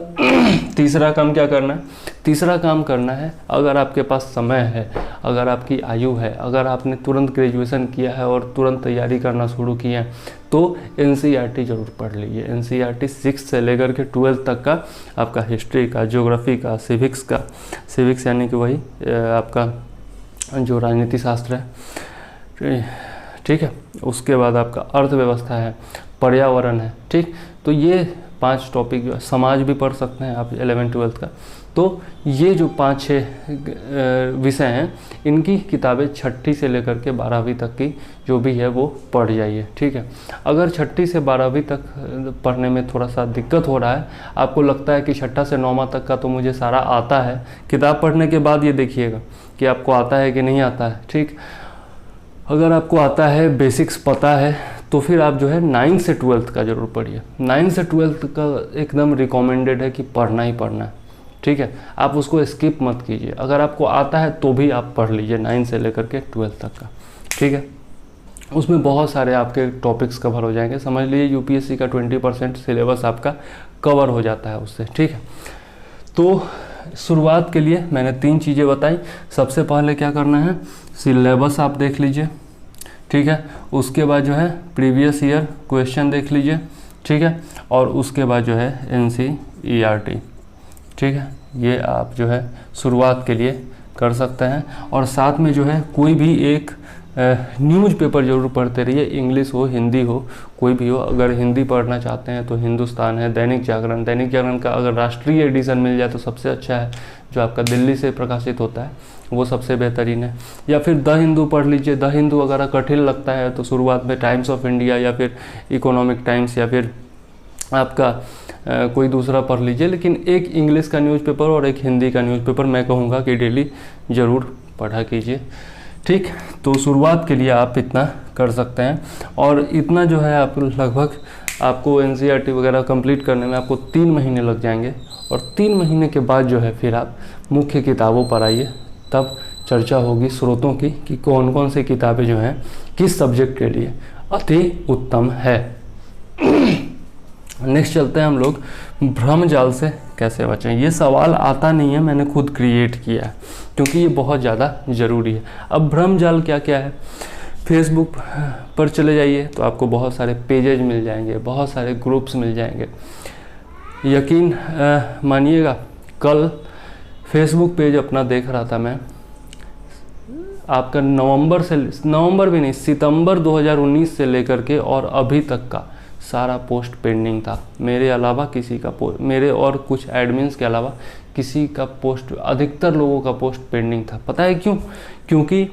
तीसरा काम क्या करना है? तीसरा काम करना है, अगर आपके पास समय है, अगर आपकी आयु है, अगर आपने तुरंत ग्रेजुएशन किया है और तुरंत तैयारी करना शुरू किया है, तो एनसीईआरटी जरूर पढ़ लीजिए। एनसीईआरटी 6 से लेकर के 12 तक का आपका हिस्ट्री का, ज्योग्राफी का, सिविक्स यानी कि वही आपका जो राजनीति शास्त्र है, ठीक है। उसके बाद आपका अर्थव्यवस्था है, पर्यावरण है, ठीक। तो ये 5 टॉपिक जो है, समाज भी पढ़ सकते हैं आप 11th-12th का। तो ये जो 5-6 विषय हैं, इनकी किताबें 6ठी से लेकर के 12वीं तक की जो भी है वो पढ़ जाइए, ठीक है। अगर 6ठी से 12वीं तक पढ़ने में थोड़ा सा दिक्कत हो रहा है, आपको लगता है कि 6ठा से 9वां तक का तो मुझे सारा आता है, किताब पढ़ने के बाद ये देखिएगा कि आपको आता है कि नहीं आता है, ठीक। अगर आपको आता है, बेसिक्स पता है, तो फिर आप जो है 9 से 12th का जरूर पढ़िए। 9 से 12th का एकदम रिकमेंडेड है कि पढ़ना ही पढ़ना है, ठीक है। आप उसको स्किप मत कीजिए। अगर आपको आता है तो भी आप पढ़ लीजिए 9 से लेकर के 12th तक का, ठीक है। उसमें बहुत सारे आपके टॉपिक्स कवर हो जाएंगे। समझ लीजिए यूपीएससी का 20% सिलेबस आपका कवर हो जाता है उससे, ठीक है। तो शुरुआत के लिए मैंने 3 चीज़ें बताई। सबसे पहले क्या करना है, सिलेबस आप देख लीजिए, ठीक है। उसके बाद जो है प्रीवियस ईयर क्वेश्चन देख लीजिए, ठीक है। और उसके बाद जो है एनसीईआरटी, ठीक है। ये आप जो है शुरुआत के लिए कर सकते हैं। और साथ में जो है कोई भी एक न्यूज़पेपर जरूर पढ़ते रहिए, इंग्लिश हो, हिंदी हो, कोई भी हो। अगर हिंदी पढ़ना चाहते हैं तो हिंदुस्तान है, दैनिक जागरण का अगर राष्ट्रीय एडिशन मिल जाए तो सबसे अच्छा है। जो आपका दिल्ली से प्रकाशित होता है वो सबसे बेहतरीन है। या फिर द हिंदू पढ़ लीजिए। द हिंदू अगर कठिन लगता है तो शुरुआत में टाइम्स ऑफ इंडिया या फिर इकोनॉमिक टाइम्स या फिर आपका कोई दूसरा पढ़ लीजिए। लेकिन एक इंग्लिश का न्यूज़पेपर और एक हिंदी का न्यूज़पेपर मैं कहूँगा कि डेली ज़रूर पढ़ा कीजिए, ठीक। तो शुरुआत के लिए आप इतना कर सकते हैं। और इतना जो है आप लगभग आपको एनसीईआरटी वगैरह कंप्लीट करने में आपको 3 महीने लग जाएंगे। और 3 महीने के बाद जो है फिर आप मुख्य किताबों पर आइए, तब चर्चा होगी स्रोतों की कि कौन कौन सी किताबें जो हैं किस सब्जेक्ट के लिए अति उत्तम है। नेक्स्ट चलते हैं हम लोग, भ्रम जाल से कैसे बचें। ये सवाल आता नहीं है, मैंने खुद क्रिएट किया है क्योंकि ये बहुत ज़्यादा ज़रूरी है। अब भ्रम जाल क्या क्या है, फेसबुक पर चले जाइए तो आपको बहुत सारे पेजेज मिल जाएंगे, बहुत सारे ग्रुप्स मिल जाएंगे। यकीन मानिएगा, कल फेसबुक पेज अपना देख रहा था मैं, आपका नवंबर भी नहीं, सितंबर 2019 से लेकर के और अभी तक का सारा पोस्ट पेंडिंग था। मेरे अलावा किसी का मेरे और कुछ एडमिन्स के अलावा किसी का पोस्ट, अधिकतर लोगों का पोस्ट पेंडिंग था। पता है क्यों? क्योंकि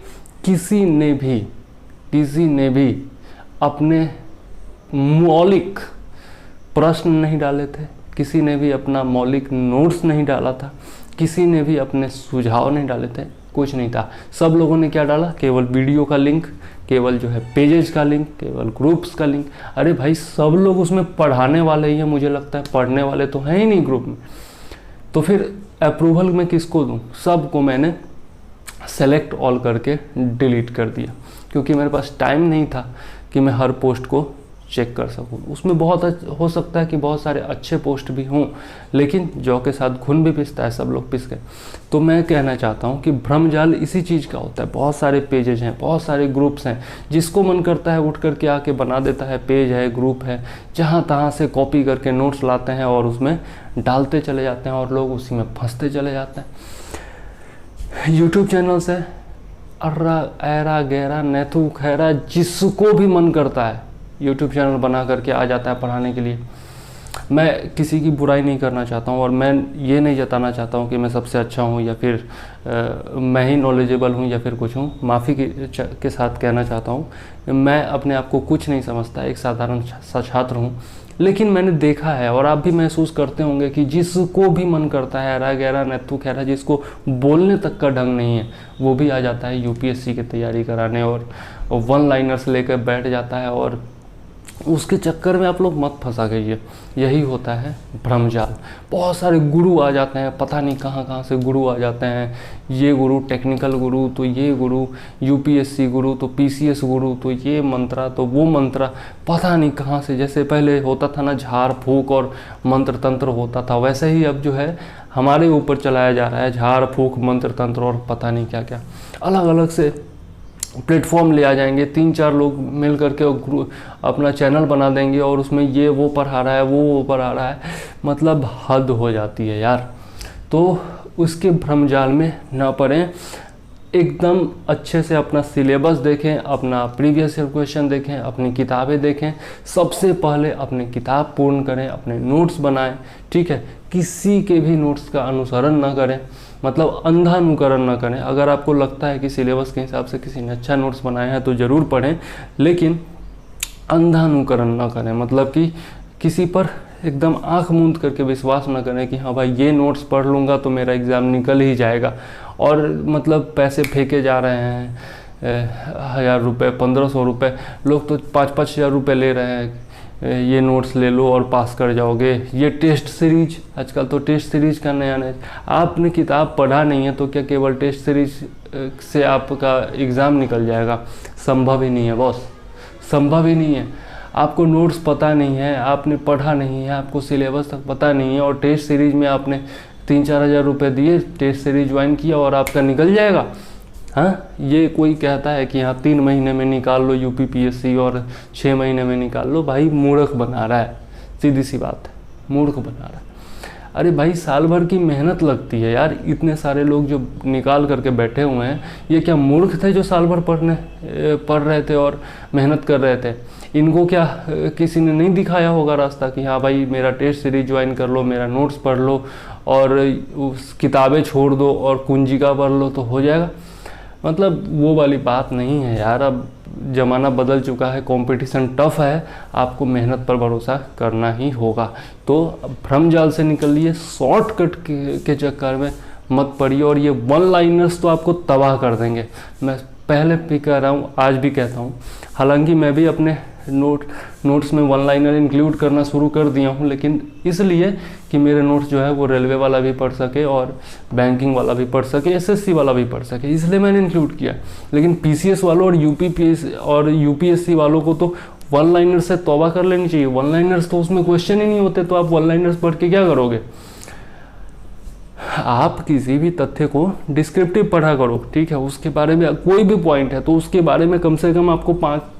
किसी ने भी अपने मौलिक प्रश्न नहीं डाले थे, किसी ने भी अपना मौलिक नोट्स नहीं डाला था, किसी ने भी अपने सुझाव नहीं डाले थे, कुछ नहीं था। सब लोगों ने क्या डाला, केवल वीडियो का लिंक, केवल जो है पेजेस का लिंक, केवल ग्रुप्स का लिंक। अरे भाई, सब लोग उसमें पढ़ाने वाले ही हैं, मुझे लगता है पढ़ने वाले तो हैं ही नहीं ग्रुप में। तो फिर अप्रूवल मैं किसको दूं? सबको मैंने सेलेक्ट ऑल करके डिलीट कर दिया, क्योंकि मेरे पास टाइम नहीं था कि मैं हर पोस्ट को चेक कर सकूं। उसमें बहुत हो सकता है कि बहुत सारे अच्छे पोस्ट भी हों, लेकिन जौ के साथ घुन भी पिसता है, सब लोग पिस गए। तो मैं कहना चाहता हूं कि भ्रमजाल इसी चीज़ का होता है। बहुत सारे पेजेज हैं, बहुत सारे ग्रुप्स हैं, जिसको मन करता है उठ करके आके बना देता है, पेज है, ग्रुप है, जहाँ तहाँ से कॉपी करके नोट्स लाते हैं और उसमें डालते चले जाते हैं और लोग उसी में फंसते चले जाते हैं। यूट्यूब चैनल से अर्रा ऐरा गहरा नैथू खैरा, जिसको भी मन करता है यूट्यूब चैनल बना करके आ जाता है पढ़ाने के लिए। मैं किसी की बुराई नहीं करना चाहता हूँ और मैं ये नहीं जताना चाहता हूँ कि मैं सबसे अच्छा हूँ या फिर मैं ही नॉलेजेबल हूँ या फिर कुछ हूँ। माफ़ी के साथ कहना चाहता हूँ, मैं अपने आप को कुछ नहीं समझता, एक साधारण सा छात्र हूँ। लेकिन मैंने देखा है और आप भी महसूस करते होंगे कि जिसको भी मन करता है, ऐरा गहरा नैथू खैरा, जिसको बोलने तक का ढंग नहीं है, वो भी आ जाता है यूपीएससी की तैयारी कराने और वन लाइनर्स लेकर बैठ जाता है और उसके चक्कर में आप लोग मत फंसा गइए। यही होता है भ्रमजाल। बहुत सारे गुरु आ जाते हैं, पता नहीं कहाँ कहाँ से गुरु आ जाते हैं। ये गुरु टेक्निकल गुरु, तो ये गुरु यूपीएससी गुरु, तो पीसीएस गुरु, तो ये मंत्रा, तो वो मंत्रा, पता नहीं कहाँ से। जैसे पहले होता था ना झाड़ फूक और मंत्र तंत्र होता था, वैसे ही अब जो है हमारे ऊपर चलाया जा रहा है झाड़ फूक मंत्र तंत्र और पता नहीं क्या क्या। अलग अलग से प्लेटफॉर्म ले आ जाएंगे, 3-4 लोग मिल करके अपना चैनल बना देंगे और उसमें ये वो पढ़ा रहा है, वो पढ़ा रहा है, मतलब हद हो जाती है यार। तो उसके भ्रमजाल में ना पड़ें, एकदम अच्छे से अपना सिलेबस देखें, अपना प्रीवियस ईयर क्वेश्चन देखें, अपनी किताबें देखें। सबसे पहले अपनी किताब पूर्ण करें, अपने नोट्स बनाएं, ठीक है। किसी के भी नोट्स का अनुसरण ना करें, मतलब अंधा अनुकरण ना करें। अगर आपको लगता है कि सिलेबस के हिसाब से किसी ने अच्छा नोट्स बनाया है तो ज़रूर पढ़ें, लेकिन अंधा अनुकरण ना करें। मतलब कि किसी पर एकदम आंख मूंद करके विश्वास ना करें कि हाँ भाई ये नोट्स पढ़ लूँगा तो मेरा एग्ज़ाम निकल ही जाएगा, और मतलब पैसे फेंके जा रहे हैं 1000 रुपये, 1500 रुपये, लोग तो 5-5 हज़ार रुपये ले रहे हैं, ये नोट्स ले लो और पास कर जाओगे। ये टेस्ट सीरीज, आजकल तो टेस्ट सीरीज का नया नया, आपने किताब पढ़ा नहीं है तो क्या केवल टेस्ट सीरीज से आपका एग्ज़ाम निकल जाएगा? संभव ही नहीं है बॉस, संभव ही नहीं है। आपको नोट्स पता नहीं है, आपने पढ़ा नहीं है, आपको सिलेबस तक पता नहीं है, और टेस्ट सीरीज में आपने 3-4 हज़ार रुपये दिए, टेस्ट सीरीज ज्वाइन किया और आपका निकल जाएगा? हाँ, ये कोई कहता है कि हाँ 3 महीने में निकाल लो यूपीपीएससी और 6 महीने में निकाल लो, भाई मूर्ख बना रहा है, सीधी सी बात है, मूर्ख बना रहा है। अरे भाई साल भर की मेहनत लगती है यार, इतने सारे लोग जो निकाल करके बैठे हुए हैं, ये क्या मूर्ख थे जो साल भर पढ़ रहे थे और मेहनत कर रहे थे? इनको क्या किसी ने नहीं दिखाया होगा रास्ता कि हाँ भाई मेरा टेस्ट सीरीज ज्वाइन कर लो, मेरा नोट्स पढ़ लो और उस किताबें छोड़ दो और कुंजिका पढ़ लो तो हो जाएगा? मतलब वो वाली बात नहीं है यार। अब ज़माना बदल चुका है, कंपटीशन टफ है, आपको मेहनत पर भरोसा करना ही होगा। तो भ्रमजाल से निकलिए, शॉर्टकट के चक्कर में मत पड़िए, और ये वन लाइनर्स तो आपको तबाह कर देंगे। मैं पहले भी कह रहा हूँ, आज भी कहता हूँ, हालांकि मैं भी अपने नोट्स में वन लाइनर इंक्लूड करना शुरू कर दिया हूँ, लेकिन इसलिए कि मेरे नोट्स जो है वो रेलवे वाला भी पढ़ सके और बैंकिंग वाला भी पढ़ सके, एसएससी वाला भी पढ़ सके, इसलिए मैंने इंक्लूड किया। लेकिन पीसीएस वालों और यूपीएससी वालों को तो वन लाइनर से तौबा कर लेनी चाहिए। वन लाइनर्स तो उसमें क्वेश्चन ही नहीं होते, तो आप वन लाइनर्स पढ़ के क्या करोगे? आप किसी भी तथ्य को डिस्क्रिप्टिव पढ़ा करो, ठीक है। उसके बारे में कोई भी पॉइंट है तो उसके बारे में कम से कम आपको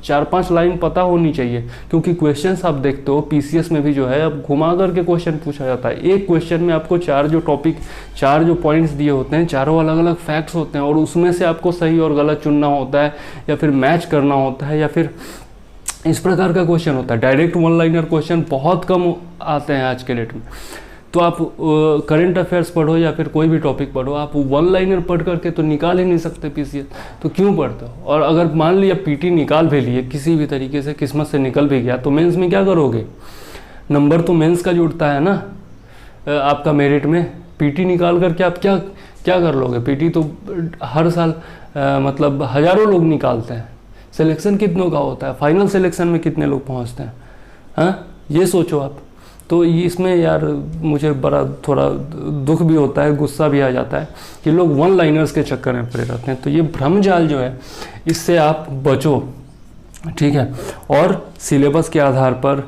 4-5 लाइन पता होनी चाहिए, क्योंकि क्वेश्चंस आप देखते हो पीसीएस में भी जो है अब घुमा करके क्वेश्चन पूछा जाता है। एक क्वेश्चन में आपको 4 जो पॉइंट्स दिए होते हैं, चारों अलग अलग फैक्ट्स होते हैं, और उसमें से आपको सही और गलत चुनना होता है, या फिर मैच करना होता है, या फिर इस प्रकार का क्वेश्चन होता है। डायरेक्ट वन लाइनर क्वेश्चन बहुत कम आते हैं आज के डेट में। तो आप करंट अफेयर्स पढ़ो या फिर कोई भी टॉपिक पढ़ो, आप वन लाइनर पढ़ करके तो निकाल ही नहीं सकते पीसीएस, तो क्यों पढ़ते हो? और अगर मान लिया पीटी निकाल भी लिए, किसी भी तरीके से किस्मत से निकल भी गया, तो मेंस में क्या करोगे? नंबर तो मेंस का जुड़ता है ना आपका मेरिट में। पीटी निकाल करके आप क्या कर लोगे? पीटी तो हर साल मतलब हज़ारों लोग निकालते हैं, सिलेक्शन कितनों का होता है, फाइनल सिलेक्शन में कितने लोग पहुँचते हैं? हाँ, ये सोचो आप। तो इसमें यार मुझे बड़ा थोड़ा दुख भी होता है, गुस्सा भी आ जाता है कि लोग वन लाइनर्स के चक्कर में पड़े रहते हैं। तो ये भ्रमजाल जो है, इससे आप बचो, ठीक है। और सिलेबस के आधार पर,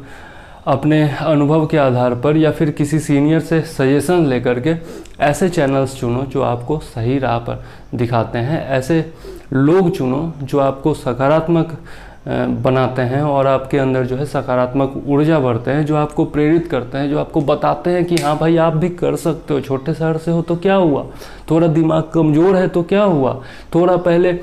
अपने अनुभव के आधार पर, या फिर किसी सीनियर से सजेशन लेकर के ऐसे चैनल्स चुनो जो आपको सही राह पर दिखाते हैं, ऐसे लोग चुनो जो आपको सकारात्मक बनाते हैं और आपके अंदर जो है सकारात्मक ऊर्जा भरते हैं, जो आपको प्रेरित करते हैं, जो आपको बताते हैं कि हाँ भाई आप भी कर सकते हो। छोटे शहर से हो तो क्या हुआ, थोड़ा दिमाग कमज़ोर है तो क्या हुआ, थोड़ा पहले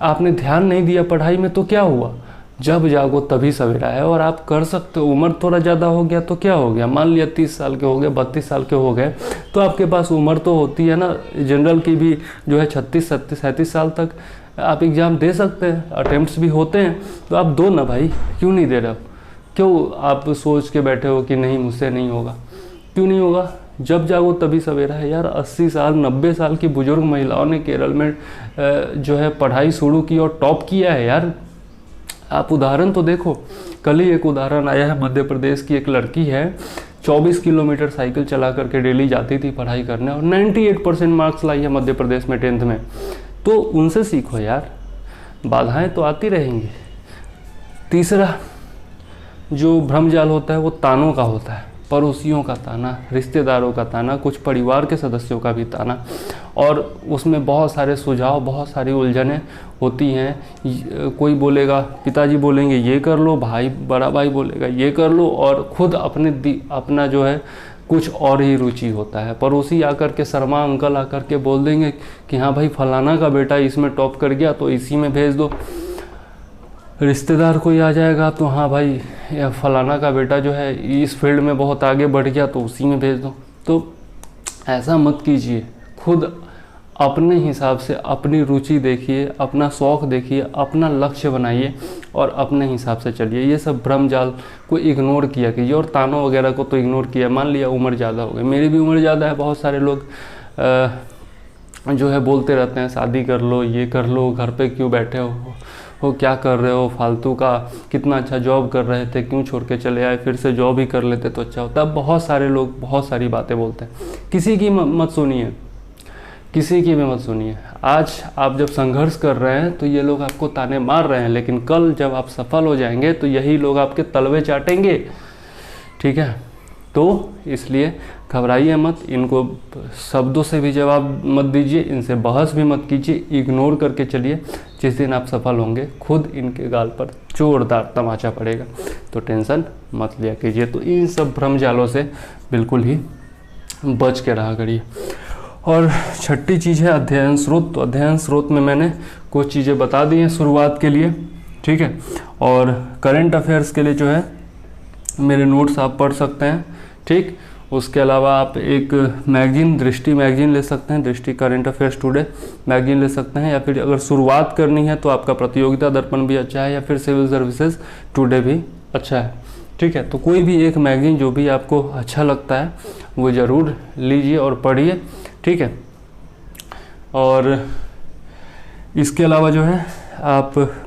आपने ध्यान नहीं दिया पढ़ाई में तो क्या हुआ, जब जागो तभी सवेरा है और आप कर सकते हो। उम्र थोड़ा ज़्यादा हो गया तो क्या हो गया, मान लिया 30 साल के हो गए, 32 साल के हो गए, तो आपके पास उम्र तो होती है ना, जनरल की भी जो है 36, 37 साल तक आप एग्ज़ाम दे सकते हैं, अटेम्प्ट्स भी होते हैं, तो आप दो ना भाई, क्यों नहीं दे रहे हो? क्यों आप सोच के बैठे हो कि नहीं मुझसे नहीं होगा? क्यों नहीं होगा? जब जागो तभी सवेरा है यार। 80 साल 90 साल की बुजुर्ग महिलाओं ने केरल में जो है पढ़ाई शुरू की और टॉप किया है यार। आप उदाहरण तो देखो, कल ही एक उदाहरण आया है, मध्य प्रदेश की एक लड़की है 24 किलोमीटर साइकिल चला करके डेली जाती थी पढ़ाई करने और 98% मार्क्स लाई है मध्य प्रदेश में 10th में। तो उनसे सीखो यार, बाधाएं तो आती रहेंगी। तीसरा जो भ्रमजाल होता है वो तानों का होता है, पड़ोसियों का ताना, रिश्तेदारों का ताना, कुछ परिवार के सदस्यों का भी ताना, और उसमें बहुत सारे सुझाव, बहुत सारी उलझनें होती हैं। कोई बोलेगा, पिताजी बोलेंगे ये कर लो, भाई बड़ा भाई बोलेगा ये कर लो, और खुद अपना जो है कुछ और ही रुचि होता है। पड़ोसी आकर के, शर्मा अंकल आकर के बोल देंगे कि हाँ भाई फलाना का बेटा इसमें टॉप कर गया तो इसी में भेज दो। रिश्तेदार कोई आ जाएगा तो हाँ भाई या फलाना का बेटा जो है इस फील्ड में बहुत आगे बढ़ गया तो उसी में भेज दो। तो ऐसा मत कीजिए, खुद अपने हिसाब से अपनी रुचि देखिए, अपना शौक़ देखिए, अपना लक्ष्य बनाइए और अपने हिसाब से चलिए। ये सब भ्रम जाल को इग्नोर किया कीजिए, और तानों वगैरह को तो इग्नोर किया। मान लिया उम्र ज़्यादा हो गई, मेरी भी उम्र ज़्यादा है, बहुत सारे लोग जो है बोलते रहते हैं शादी कर लो, ये कर लो, घर पे क्यों बैठे हो, क्या कर रहे हो फालतू का, कितना अच्छा जॉब कर रहे थे, क्यों छोड़ के चले आए, फिर से जॉब ही कर लेते तो अच्छा होता। बहुत सारे लोग बहुत सारी बातें बोलते हैं, किसी की मत सुनिए, किसी की भी मत सुनिए। आज आप जब संघर्ष कर रहे हैं तो ये लोग आपको ताने मार रहे हैं, लेकिन कल जब आप सफल हो जाएंगे तो यही लोग आपके तलवे चाटेंगे, ठीक है। तो इसलिए घबराइए मत, इनको शब्दों से भी जवाब मत दीजिए, इनसे बहस भी मत कीजिए, इग्नोर करके चलिए। जिस दिन आप सफल होंगे खुद इनके गाल पर जोरदार तमाचा पड़ेगा, तो टेंशन मत लिया कीजिए। तो इन सब भ्रमजालों से बिल्कुल ही बच के रहा करिए। और छठी चीज़ है अध्ययन स्रोत। तो अध्ययन स्रोत में मैंने कुछ चीज़ें बता दी हैं शुरुआत के लिए, ठीक है। और करंट अफेयर्स के लिए जो है मेरे नोट्स आप पढ़ सकते हैं, ठीक। उसके अलावा आप एक मैगजीन, दृष्टि मैगजीन ले सकते हैं, दृष्टि करंट अफेयर्स टुडे मैगजीन ले सकते हैं, या फिर अगर शुरुआत करनी है तो आपका प्रतियोगिता दर्पण भी अच्छा है, या फिर सिविल सर्विसेज टुडे भी अच्छा है, ठीक है। तो कोई भी एक मैगजीन जो भी आपको अच्छा लगता है वो ज़रूर लीजिए और पढ़िए, ठीक है। और इसके अलावा जो है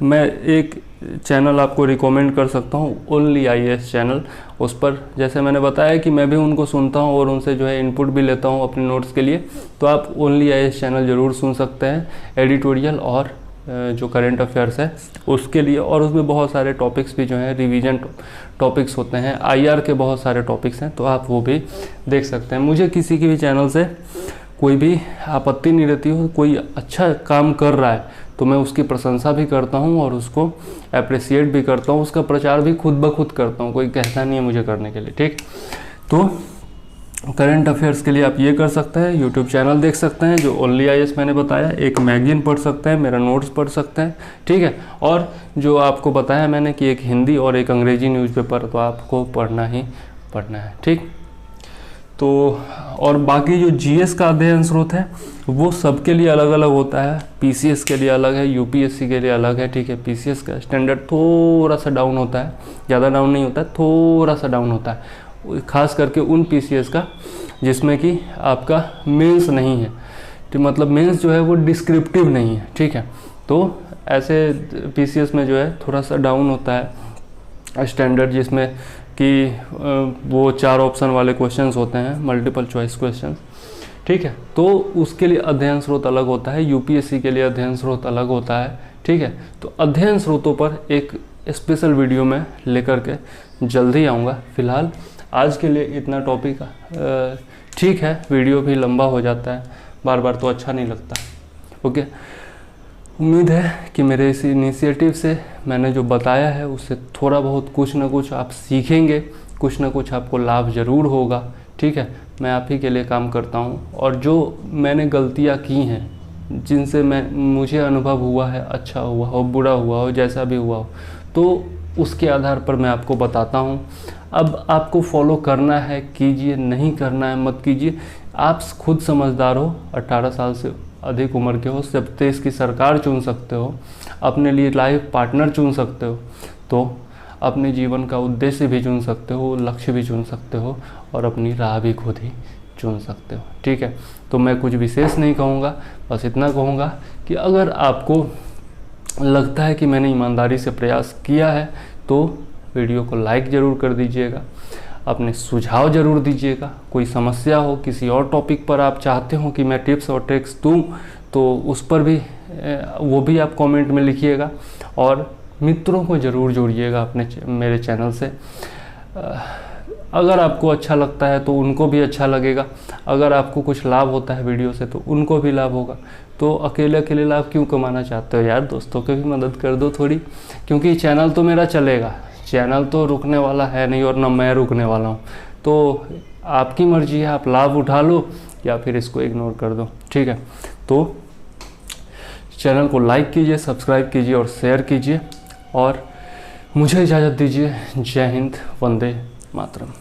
मैं एक चैनल आपको रिकमेंड कर सकता हूँ, ओनली IAS चैनल। उस पर जैसे मैंने बताया कि मैं भी उनको सुनता हूँ और उनसे जो है इनपुट भी लेता हूँ अपने नोट्स के लिए, तो आप ओनली IAS चैनल ज़रूर सुन सकते हैं, एडिटोरियल और जो करंट अफेयर्स है उसके लिए। और उसमें बहुत सारे टॉपिक्स भी जो हैं रिवीजन टॉपिक्स होते हैं, IR के बहुत सारे टॉपिक्स हैं, तो आप वो भी देख सकते हैं। मुझे किसी की भी चैनल से कोई भी आपत्ति नहीं रहती हो, कोई अच्छा काम कर रहा है तो मैं उसकी प्रशंसा भी करता हूँ और उसको अप्रिसिएट भी करता हूँ, उसका प्रचार भी खुद ब खुद करता हूँ, कोई कहता नहीं है मुझे करने के लिए, ठीक। तो करंट अफेयर्स के लिए आप ये कर सकते हैं, यूट्यूब चैनल देख सकते हैं जो ओनली IAS मैंने बताया, एक मैगजीन पढ़ सकते हैं, मेरा नोट्स पढ़ सकते हैं, ठीक है। और जो आपको बताया मैंने कि एक हिंदी और एक अंग्रेजी न्यूज़पेपर तो आपको पढ़ना ही पढ़ना है, ठीक। तो और बाकी जो GS का अध्ययन स्रोत है वो सबके लिए अलग अलग होता है, PCS के लिए अलग है, UPSC के लिए अलग है, ठीक है। PCS का स्टैंडर्ड थोड़ा सा डाउन होता है, ज़्यादा डाउन नहीं होता है, थोड़ा सा डाउन होता है, खास करके उन PCS का जिसमें कि आपका मेंस नहीं है, तो मतलब मेंस जो है वो डिस्क्रिप्टिव नहीं है, ठीक है। तो ऐसे PCS में जो है थोड़ा सा डाउन होता है स्टैंडर्ड, जिसमें कि वो 4 ऑप्शन वाले क्वेश्चंस होते हैं, मल्टीपल चॉइस क्वेश्चंस, ठीक है। तो उसके लिए अध्ययन स्रोत अलग होता है, UPSC के लिए अध्ययन स्रोत अलग होता है, ठीक है। तो अध्ययन स्रोतों पर एक स्पेशल वीडियो में लेकर के जल्दी आऊँगा। फिलहाल आज के लिए इतना टॉपिक ठीक है, वीडियो भी लंबा हो जाता है बार बार तो अच्छा नहीं लगता, ओके। उम्मीद है कि मेरे इस इनिशिएटिव से मैंने जो बताया है उससे थोड़ा बहुत कुछ ना कुछ आप सीखेंगे, कुछ ना कुछ आपको लाभ ज़रूर होगा, ठीक है। मैं आप ही के लिए काम करता हूँ, और जो मैंने गलतियाँ की हैं, जिनसे मुझे अनुभव हुआ है, अच्छा हुआ हो, बुरा हुआ हो, जैसा भी हुआ हो, तो उसके आधार पर मैं आपको बताता हूँ। अब आपको फॉलो करना है कीजिए, नहीं करना है मत कीजिए, आप खुद समझदार हो, 18 साल से अधिक उम्र के हो, जब देश की सरकार चुन सकते हो, अपने लिए लाइफ पार्टनर चुन सकते हो, तो अपने जीवन का उद्देश्य भी चुन सकते हो, लक्ष्य भी चुन सकते हो, और अपनी राह भी खुद ही चुन सकते हो, ठीक है। तो मैं कुछ विशेष नहीं कहूँगा, बस इतना कहूँगा कि अगर आपको लगता है कि मैंने ईमानदारी से प्रयास किया है तो वीडियो को लाइक ज़रूर कर दीजिएगा, अपने सुझाव ज़रूर दीजिएगा। कोई समस्या हो, किसी और टॉपिक पर आप चाहते हो कि मैं टिप्स और ट्रिक्स दूँ तो उस पर भी वो भी आप कमेंट में लिखिएगा। और मित्रों को ज़रूर जोड़िएगा अपने मेरे चैनल से। अगर आपको अच्छा लगता है तो उनको भी अच्छा लगेगा, अगर आपको कुछ लाभ होता है वीडियो से तो उनको भी लाभ होगा। तो अकेले अकेले लाभ क्यों कमाना चाहते हो यार, दोस्तों की भी मदद कर दो थोड़ी, क्योंकि चैनल तो मेरा चलेगा, चैनल तो रुकने वाला है नहीं और ना मैं रुकने वाला हूँ। तो आपकी मर्जी है, आप लाभ उठा लो या फिर इसको इग्नोर कर दो, ठीक है। तो चैनल को लाइक कीजिए, सब्सक्राइब कीजिए और शेयर कीजिए और मुझे इजाज़त दीजिए। जय हिंद, वंदे मातरम।